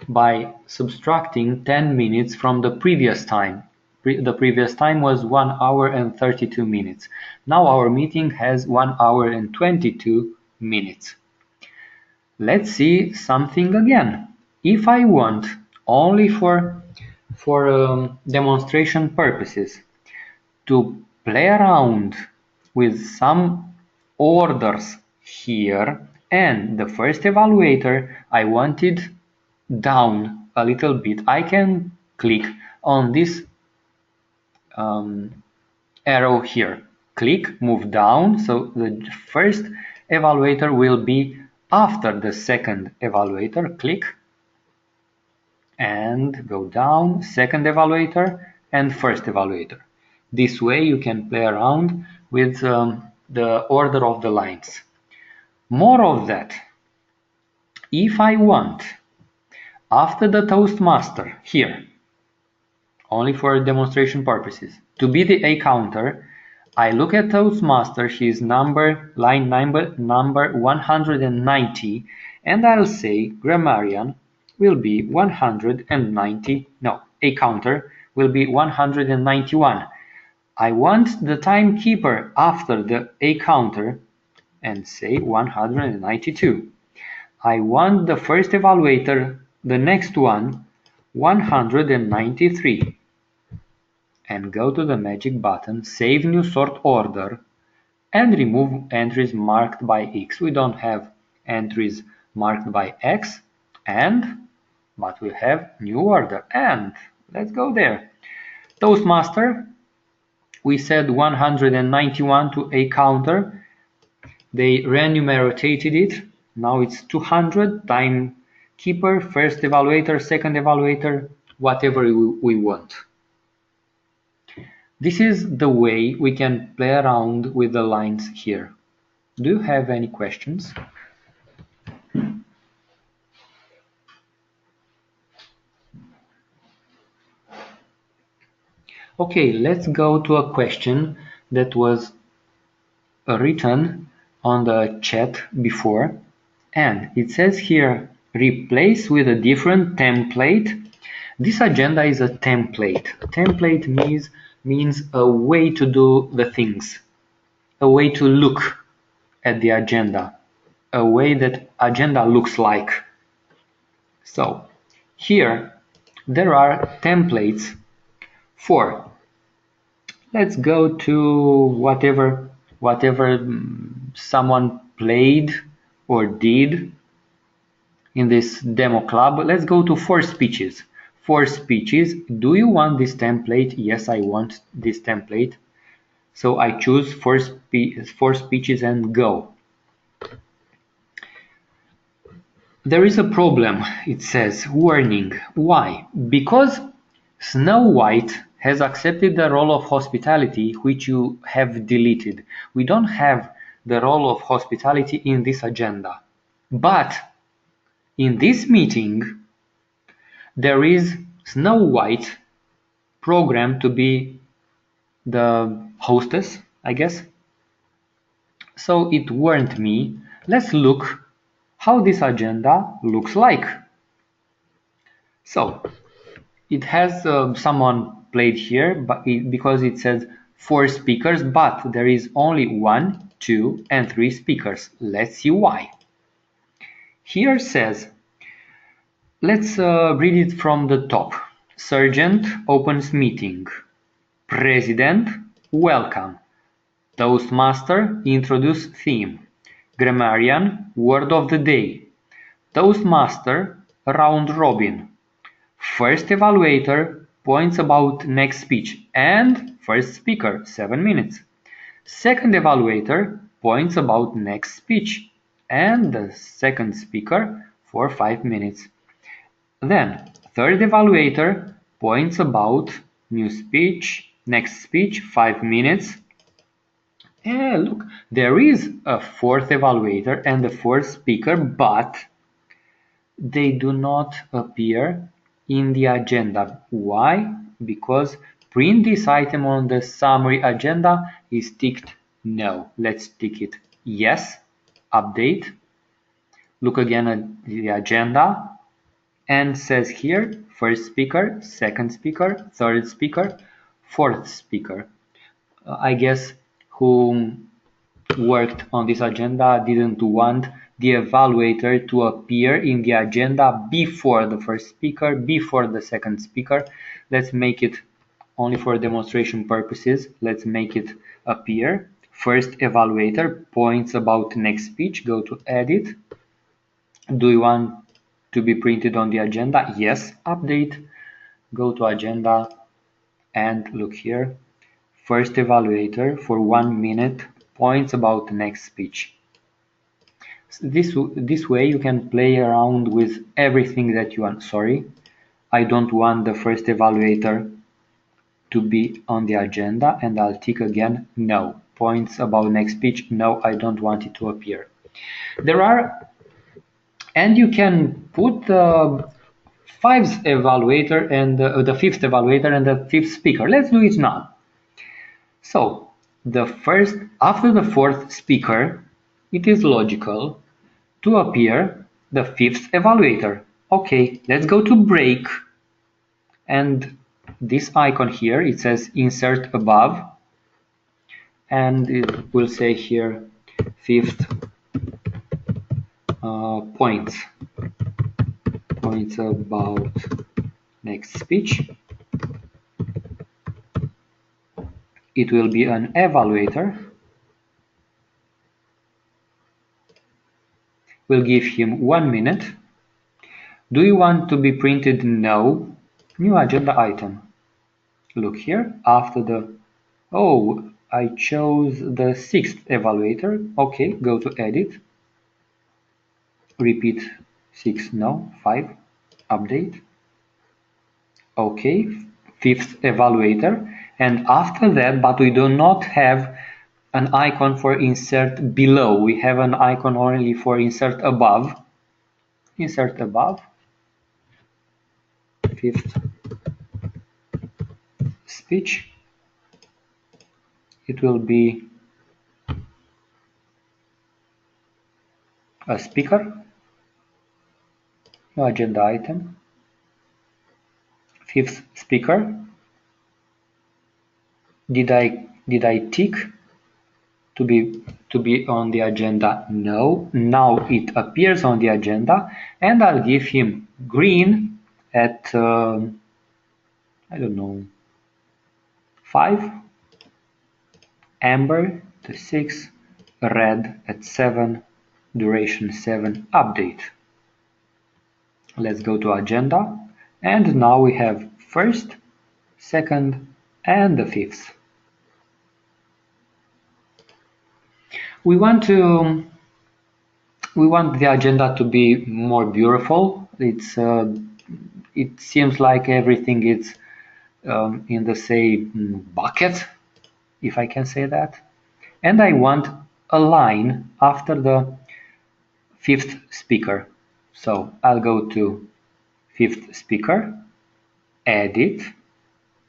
by subtracting 10 minutes from the previous time. The previous time was 1 hour and 32 minutes. Now our meeting has 1 hour and 22 minutes. Let's see something again. If I want only for demonstration purposes to play around with some orders here, and the first evaluator I wanted down a little bit, I can click on this arrow here. Click, move down, so the first evaluator will be after the second evaluator. Click and go down, second evaluator and first evaluator. This way you can play around with the order of the lines. More of that, if I want after the Toastmaster here, only for demonstration purposes, to be the A counter, I look at Toastmaster, his line number 190, and I'll say grammarian will be 190, no, A counter will be 191. I want the timekeeper after the A counter and say 192. I want the first evaluator, the next one, 193. And go to the magic button, save new sort order, and remove entries marked by X. We don't have entries marked by X, but we have new order. And let's go there. Toastmaster, we said 191 to A counter. They renumerated it. Now it's 200. Timekeeper, first evaluator, second evaluator, whatever we want. This is the way we can play around with the lines here. Do you have any questions? Okay, let's go to a question that was written on the chat before, and it says here, replace with a different template. This agenda is a template. A template means a way to do the things, a way to look at the agenda, a way that agenda looks like. So here there are templates for, let's go to whatever someone played or did in this demo club. Let's go to 4 speeches. 4 speeches. Do you want this template? Yes, I want this template. So I choose 4 speeches and go. There is a problem, it says. Warning. Why? Because Snow White has accepted the role of hospitality, which you have deleted. We don't have the role of hospitality in this agenda. But in this meeting, there is Snow White programmed to be the hostess, I guess. So it warned me. Let's look how this agenda looks like. So it has someone played here, but because it says 4 speakers, but there is only 1, 2, and 3 speakers. Let's see why. Here says, let's read it from the top. Sergeant opens meeting. President, welcome. Toastmaster, introduce theme. Grammarian, word of the day. Toastmaster, round robin. First evaluator, points about next speech, and first speaker, 7 minutes. Second evaluator, points about next speech, and the second speaker for 5 minutes. Then, third evaluator, points about new speech, next speech, 5 minutes. Look, there is a fourth evaluator and a fourth speaker, but they do not appear in the agenda. Why? Because print this item on the summary agenda is ticked no. Let's tick it yes. Update. Look again at the agenda and says here first speaker, second speaker, third speaker, fourth speaker. I guess who worked on this agenda didn't want the evaluator to appear in the agenda before the first speaker, before the second speaker. Let's make it only for demonstration purposes. Let's make it appear. First evaluator, points about next speech. Go to edit. Do you want to be printed on the agenda? Yes. Update. Go to agenda and look here. First evaluator for 1 minute, points about next speech. This way you can play around with everything that you want. Sorry, I don't want the first evaluator to be on the agenda, and I'll tick again no. Points about next speech, no, I don't want it to appear. There are, and you can put the fifth evaluator and the fifth evaluator and the fifth speaker. Let's do it now. So after the fourth speaker, it is logical to appear the fifth evaluator. Okay, let's go to break, and this icon here, it says insert above, and it will say here fifth points about next speech. It will be an evaluator. We'll give him 1 minute. Do you want to be printed? No. New agenda item. Look here, after the, oh, I chose the sixth evaluator. Okay, go to edit. Repeat 6, no, 5, update. Okay, fifth evaluator. And after that, but we do not have an icon for insert below. We have an icon only for insert above. Insert above. Fifth speech. It will be a speaker, no agenda item. Fifth speaker. Did I tick to be on the agenda? No. Now it appears on the agenda, and I'll give him green at I don't know, 5, amber to 6, red at 7, duration 7, update. Let's go to agenda, and now we have first, second, and the fifth. We want the agenda to be more beautiful. It seems like everything is in the same bucket, if I can say that. And I want a line after the fifth speaker. So I'll go to fifth speaker, edit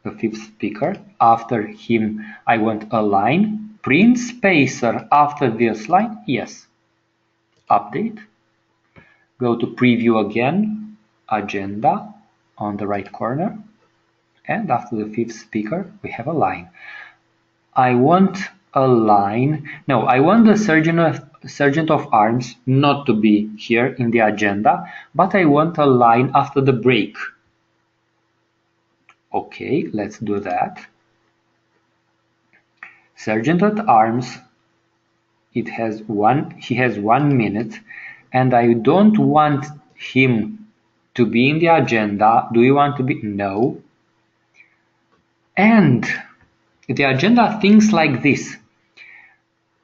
the fifth speaker. After him, I want a line. Print spacer after this line. Yes. Update. Go to preview again. Agenda on the right corner. And after the fifth speaker, we have a line. I want a line. No, I want the Sergeant of Arms not to be here in the agenda, but I want a line after the break. Okay, let's do that. Sergeant at Arms, he has 1 minute, and I don't want him to be in the agenda. Do you want to be? No. And the agenda thinks like this.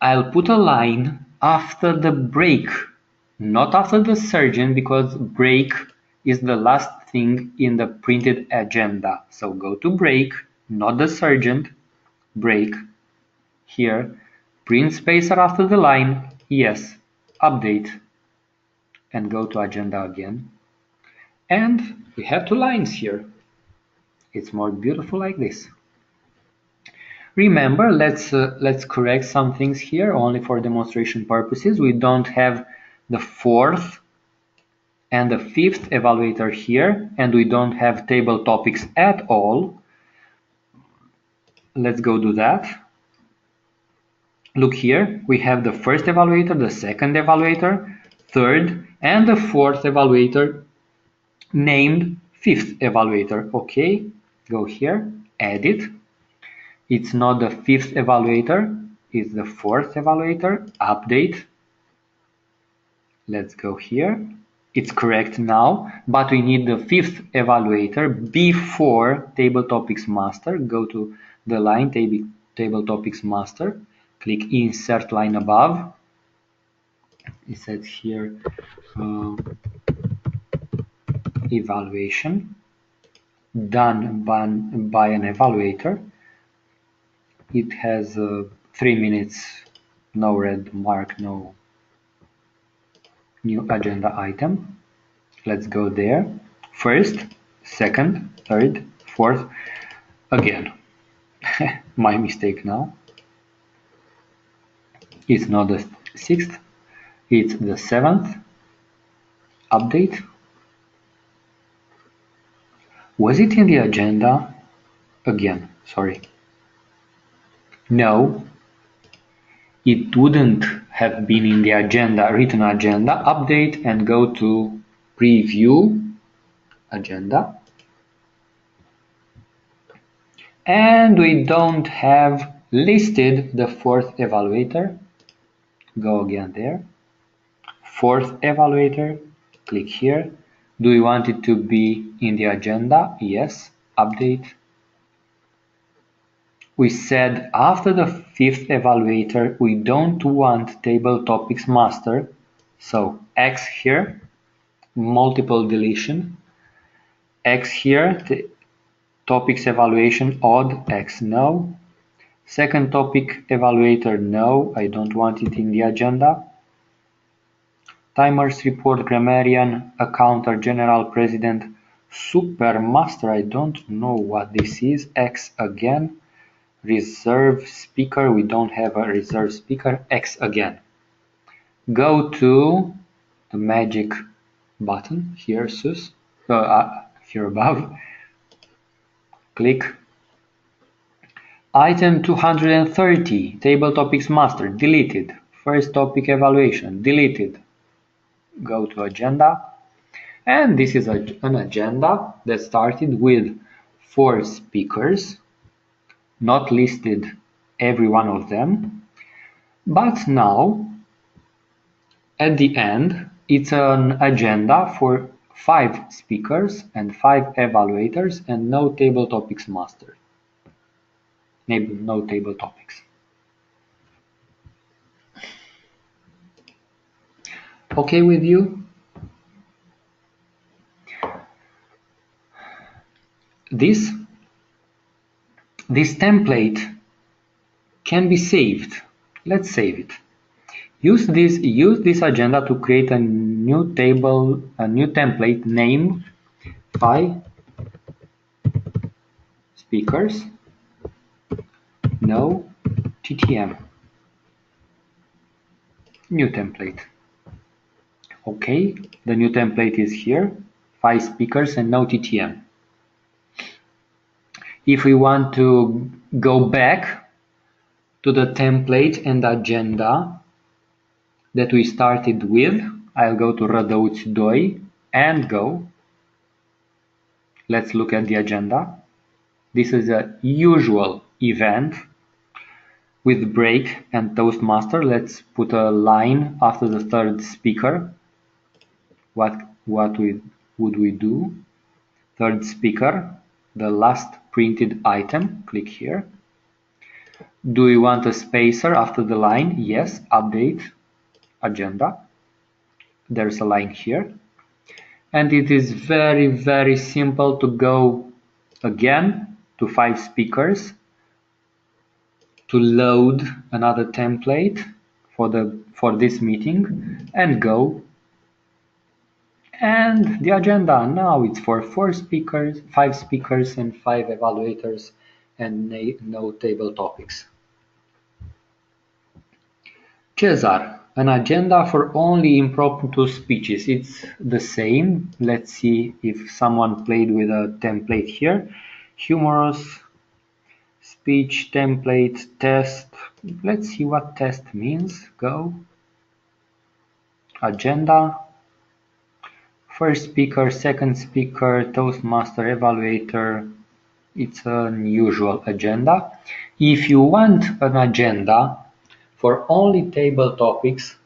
I'll put a line after the break, not after the sergeant, because break is the last thing in the printed agenda. So go to break, not the sergeant, break, here, print spacer after the line, yes, update, and go to agenda again. And we have 2 lines here. It's more beautiful like this. Remember, let's correct some things here only for demonstration purposes. We don't have the fourth and the fifth evaluator here, and we don't have table topics at all. Let's go do that. Look here, we have the first evaluator, the second evaluator, third, and the fourth evaluator named fifth evaluator. Okay, go here, edit. It's not the fifth evaluator, it's the fourth evaluator, update. Let's go here. It's correct now, but we need the fifth evaluator before table topics master. Go to the line table topics master, click insert line above. It says here evaluation done by an evaluator. It has 3 minutes, no red mark, no new agenda item. Let's go there. First, second, third, fourth. Again, my mistake now. It's not the sixth, it's the seventh. Update. Was it in the agenda? Again, sorry. No, it wouldn't have been in the agenda, written agenda. Update and go to preview agenda. And we don't have listed the fourth evaluator. Go again there. Fourth evaluator, click here. Do you want it to be in the agenda? Yes. Update. We said after the fifth evaluator, we don't want table topics master. So X here, multiple deletion. X here, topics evaluation odd, X no. Second topic evaluator no, I don't want it in the agenda. Timers report grammarian, accountant, general, president, Supermaster, I don't know what this is. X again. Reserve speaker, we don't have a reserve speaker. X again. Go to the magic button here, sus, here above. Click item 230, table topics master, deleted. First topic evaluation, deleted. Go to agenda. And this is an agenda that started with 4 speakers, not listed every one of them, but now at the end it's an agenda for 5 speakers and 5 evaluators and no table topics master. No table topics. Okay with you? This template can be saved. Let's save it. Use this agenda to create a new table, a new template named 5 speakers, no TTM. New template. Okay, the new template is here, 5 speakers and no TTM. If we want to go back to the template and agenda that we started with, I'll go to Rădăuți 2 and go. Let's look at the agenda. This is a usual event with break and Toastmaster. Let's put a line after the 3rd speaker. What would we do? 3rd speaker, the last printed item, click here. Do we want a spacer after the line? Yes, update agenda. There's a line here. And it is very, very simple to go again to 5 speakers, to load another template for this meeting and go. And the agenda now it's for 4 speakers, 5 speakers and 5 evaluators and no table topics. Cesar, an agenda for only impromptu speeches. It's the same. Let's see if someone played with a template here. Humorous speech template test. Let's see what test means. Go. Agenda. First speaker, 2nd speaker, Toastmaster, evaluator. It's an usual agenda. If you want an agenda for only table topics,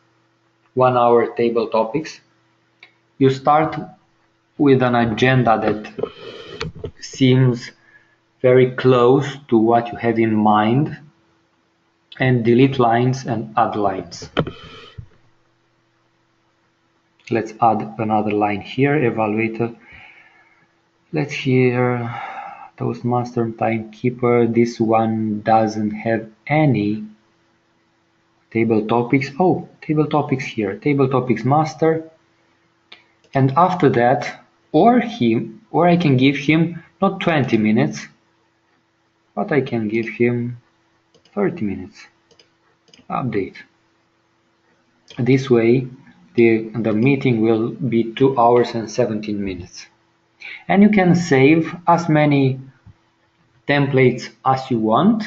1 hour table topics, you start with an agenda that seems very close to what you have in mind and delete lines and add lines. Let's add another line here, evaluator. Let's hear Toastmaster timekeeper. This one doesn't have any table topics. Oh, table topics here, table topics master. And after that, or I can give him not 20 minutes, but I can give him 30 minutes. Update. This way, the meeting will be 2 hours and 17 minutes. And you can save as many templates as you want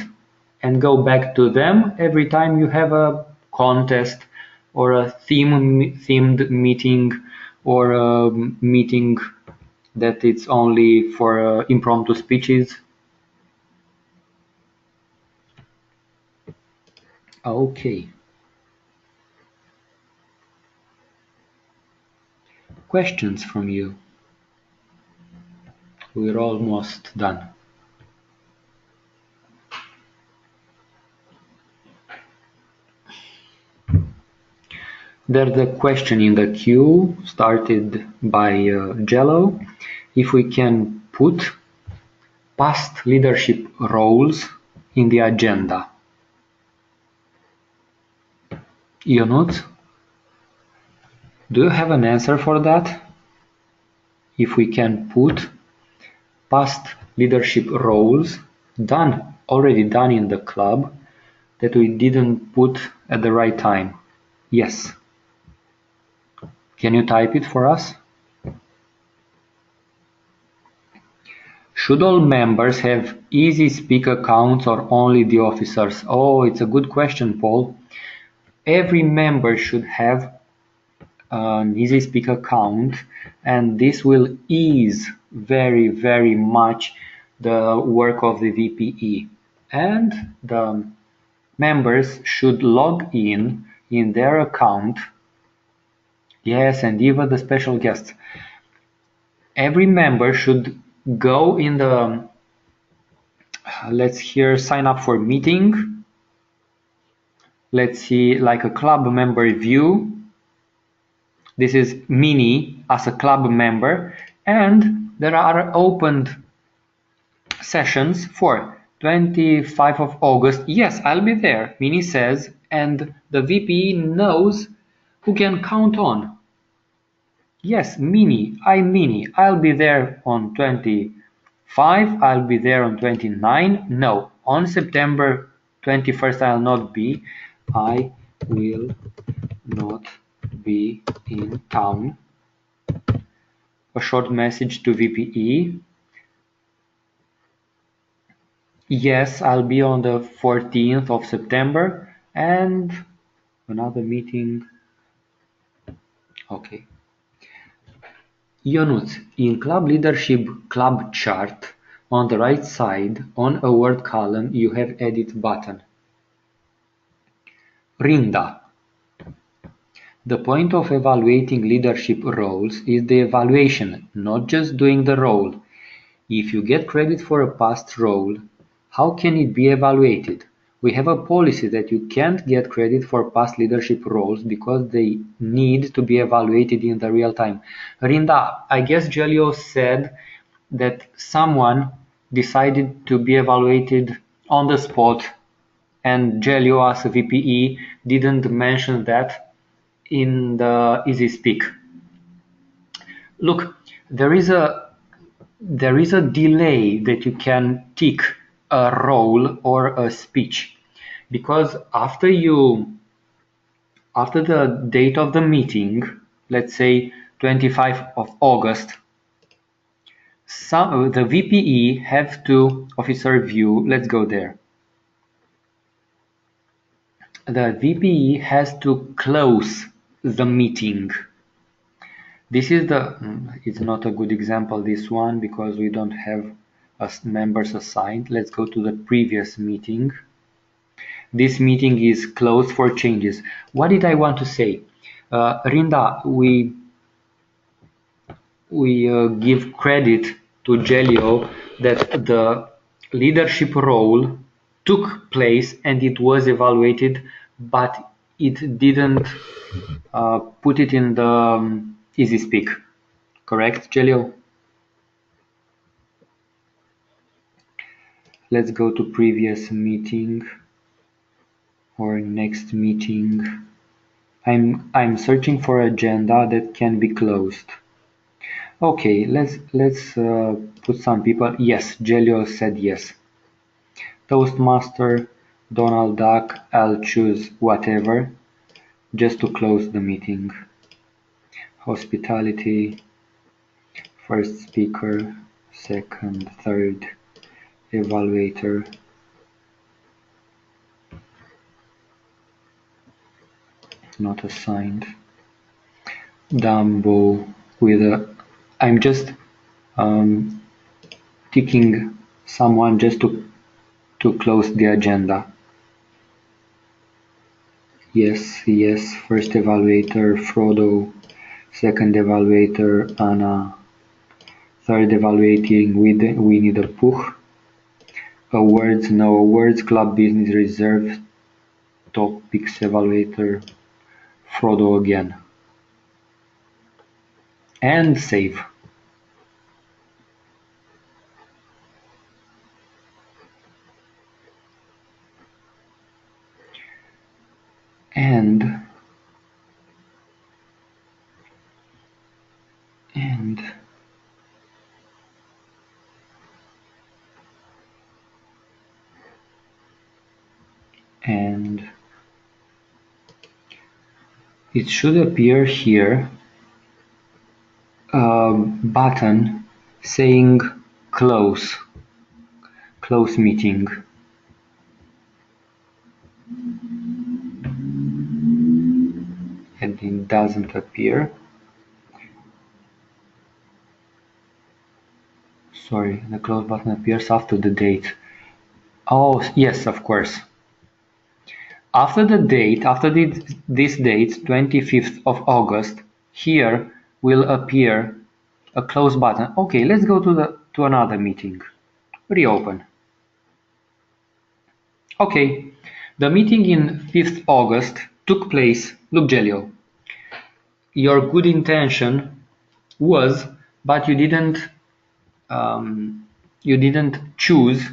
and go back to them every time you have a contest or a themed meeting or a meeting that it's only for impromptu speeches. Okay. Questions from you? We're almost done. There's a question in the queue started by Jello. If we can put past leadership roles in the agenda. Ionut, do you have an answer for that? if we can put past leadership roles already done in the club that we didn't put at the right time. Yes. Can you type it for us? Should all members have Easy Speak accounts or only the officers? Oh, it's a good question, Paul. Every member should have an Easy Speak account, and this will ease very, very much the work of the VPE. And the members should log in their account. Yes, and even the special guests. Every member should go in the, let's here sign up for meeting. Let's see, like a club member view. This is Mini as a club member, and there are opened sessions for 25 of August. Yes, I'll be there, Mini says, and the VP knows who can count on. Yes, Mini, I'll be there on 25, I'll be there on 29. No, on September 21st I'll not be. I will not be in town. A short message to VPE. Yes, I'll be on the 14th of September, and another meeting. Okay. Ionuț, in Club Leadership Club chart, on the right side, on a word column, you have Edit button. Rinda. The point of evaluating leadership roles is the evaluation, not just doing the role. If you get credit for a past role, how can it be evaluated? We have a policy that you can't get credit for past leadership roles because they need to be evaluated in the real time. Rinda, I guess Gelio said that someone decided to be evaluated on the spot, and Gelio as a VPE didn't mention that in the Easy Speak. Look, there is a delay that you can tick a role or a speech, because after the date of the meeting, let's say 25 of August, the VPE have to officer view. Let's go there. The VPE has to close the meeting. This is it's not a good example, this one, because we don't have members assigned. Let's go to the previous meeting. This meeting is closed for changes. What did I want to say? Rinda, we give credit to Gelio that the leadership role took place and it was evaluated, but it didn't put it in the Easy Speak. Correct, Gelio? Let's go to previous meeting or next meeting. I'm searching for agenda that can be closed. Okay, let's put some people. Yes, Gelio said yes. Toastmaster, Donald Duck, I'll choose whatever, just to close the meeting. Hospitality, first speaker, second, third, evaluator. Not assigned. Dumbo with a. I'm just ticking someone just to close the agenda. Yes, yes. First evaluator, Frodo. Second evaluator, Anna. Third evaluating, Winnie the Pooh. Awards, no awards. Club business reserve. Topics evaluator, Frodo again. And save. And and it should appear here a button saying close meeting. And it doesn't appear. Sorry, the close button appears after the date. Oh, yes, of course. After the date, this date, 25th of August, here will appear a close button. Okay, let's go to another meeting. Reopen. Okay, the meeting in 5th August took place. Look, Gelio, your good intention was, but you didn't choose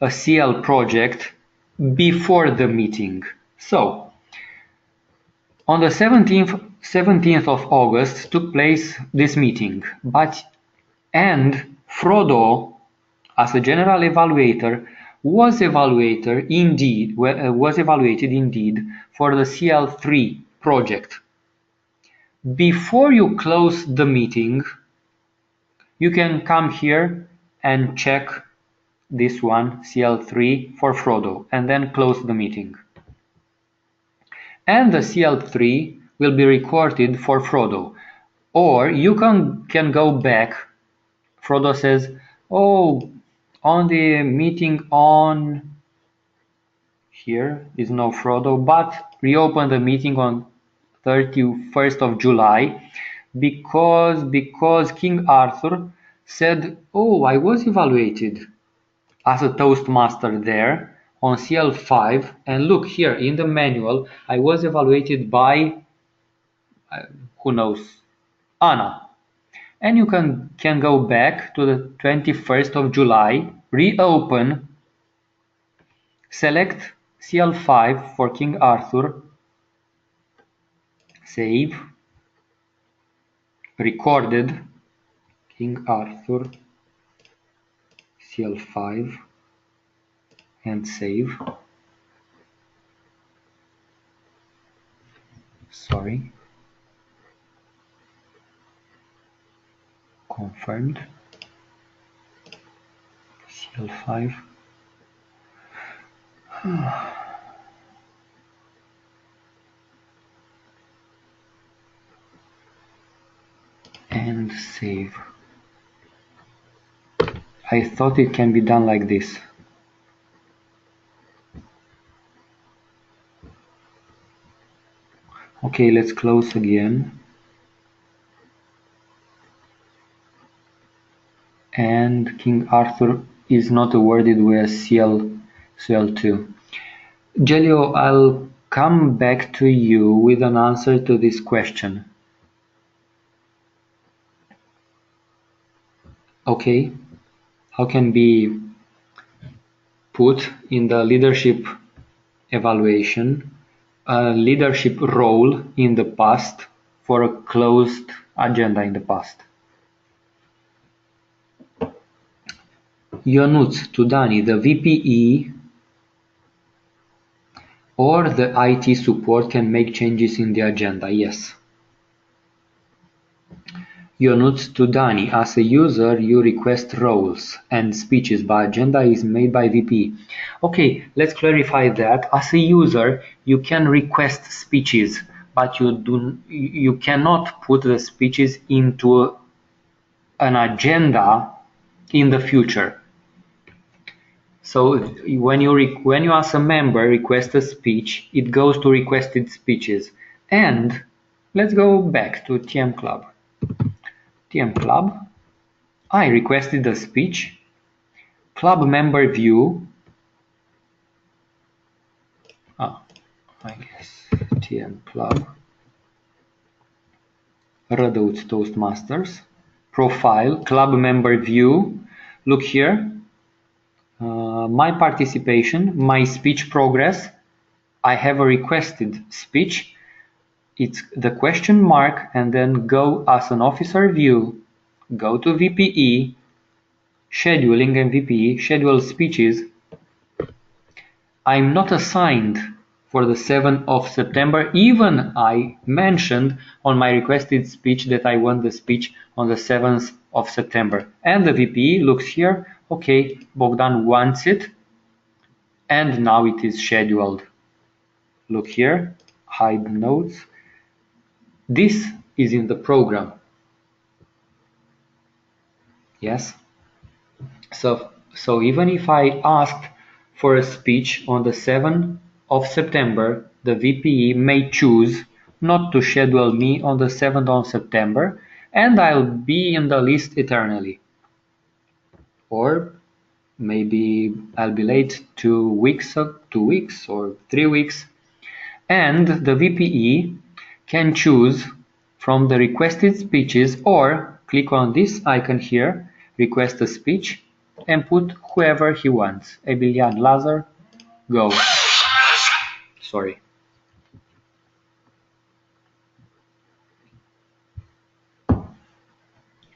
a CL project before the meeting. So, on the 17th of August took place this meeting, and Frodo, as a general evaluator, was evaluated indeed for the CL3 project. Before you close the meeting, you can come here and check this one, CL3 for Frodo, and then close the meeting. And the CL3 will be recorded for Frodo. Or you can go back. Frodo says, oh, on the meeting on here is no Frodo, but reopen the meeting on 31st of July because King Arthur said, oh, I was evaluated as a Toastmaster there on CL5, and look here in the manual, I was evaluated by, who knows, Anna. And you can go back to the 21st of July, reopen, select CL5 for King Arthur, save, recorded, King Arthur, CL5, and save. Sorry. Confirmed. CL5. And save. I thought it can be done like this. Okay, let's close again. And King Arthur is not awarded with CL2. Gelio, I'll come back to you with an answer to this question. Okay, how can be put in the leadership evaluation a leadership role in the past for a closed agenda in the past? Ionuț to Dani, the VPE or the IT support can make changes in the agenda, yes. Ionuț to Dani, as a user you request roles and speeches, but agenda is made by VPE. Okay, let's clarify that. As a user you can request speeches, but you cannot put the speeches into an agenda in the future. So when you as a member request a speech, it goes to requested speeches. And let's go back to TM Club. TM Club, I requested a speech, club member view, I guess TM Club, Rădăuț Toastmasters, profile, club member view, look here, my participation, my speech progress, I have a requested speech, it's the question mark, and then go as an officer view, go to VPE, scheduling and VPE, schedule speeches. I'm not assigned for the 7th of September, even I mentioned on my requested speech that I want the speech on the 7th of September. And the VPE looks here, okay, Bogdan wants it, and now it is scheduled. Look here, hide notes. This is in the program. Yes. So even if I asked for a speech on the 7th of September, the VPE may choose not to schedule me on the 7th of September, and I'll be in the list eternally. Or maybe I'll be late 2 weeks or 3 weeks. And the VPE can choose from the requested speeches, or click on this icon here, request a speech, and put whoever he wants. Emilian Lazar, go. Sorry.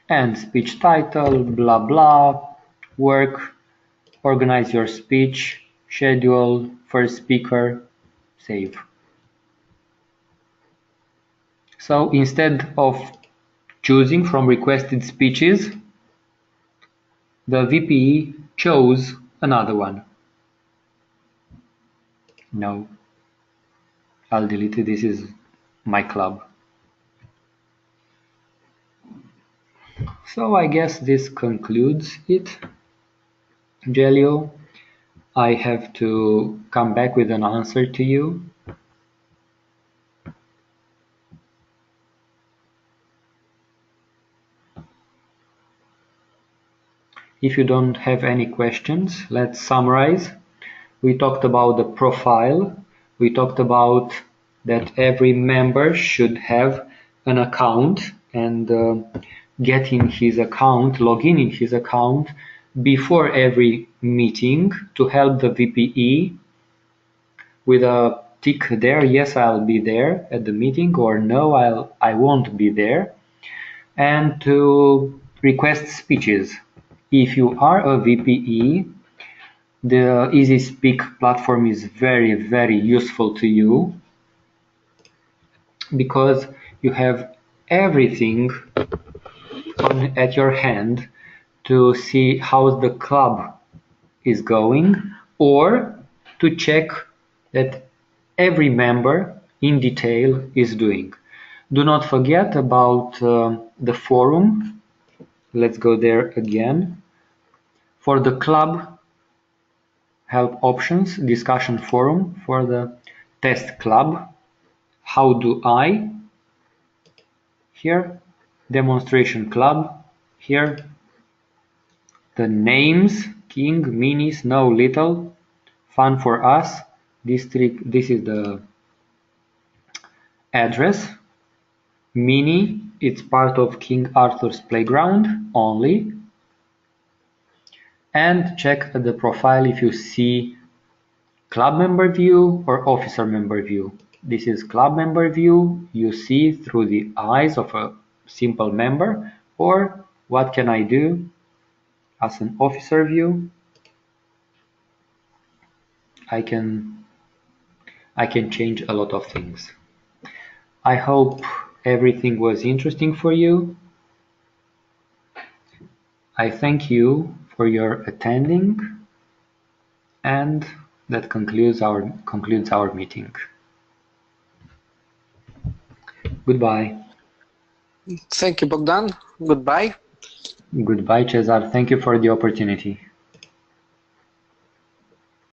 And speech title, blah blah, work, organize your speech, schedule, first speaker, save. So instead of choosing from requested speeches, the VPE chose another one. No, I'll delete it. This is my club. So I guess this concludes it. Gelio, I have to come back with an answer to you. If you don't have any questions, let's summarize. We talked about the profile. We talked about that every member should have an account and get in his account, log in his account before every meeting to help the VPE with a tick there, yes, I'll be there at the meeting, or no, I won't be there, and to request speeches. If you are a VPE, the Easy Speak platform is very, very useful to you because you have everything at your hand to see how the club is going, or to check that every member in detail is doing. Do not forget about the forum. Let's go there again. For the club help options, discussion forum. For the test club, how do I? Here, demonstration club. Here, the names, King, Mini, Snow, Little, Fun for Us, District, this is the address. Mini, it's part of King Arthur's Playground only. And check the profile if you see club member view or officer member view. This is club member view. You see through the eyes of a simple member, or what can I do as an officer view? I can change a lot of things. I hope everything was interesting for you. I thank you for your attending, and that concludes our meeting. Goodbye.
Thank you, Bogdan. Goodbye.
Goodbye, Cesar. Thank you for the opportunity.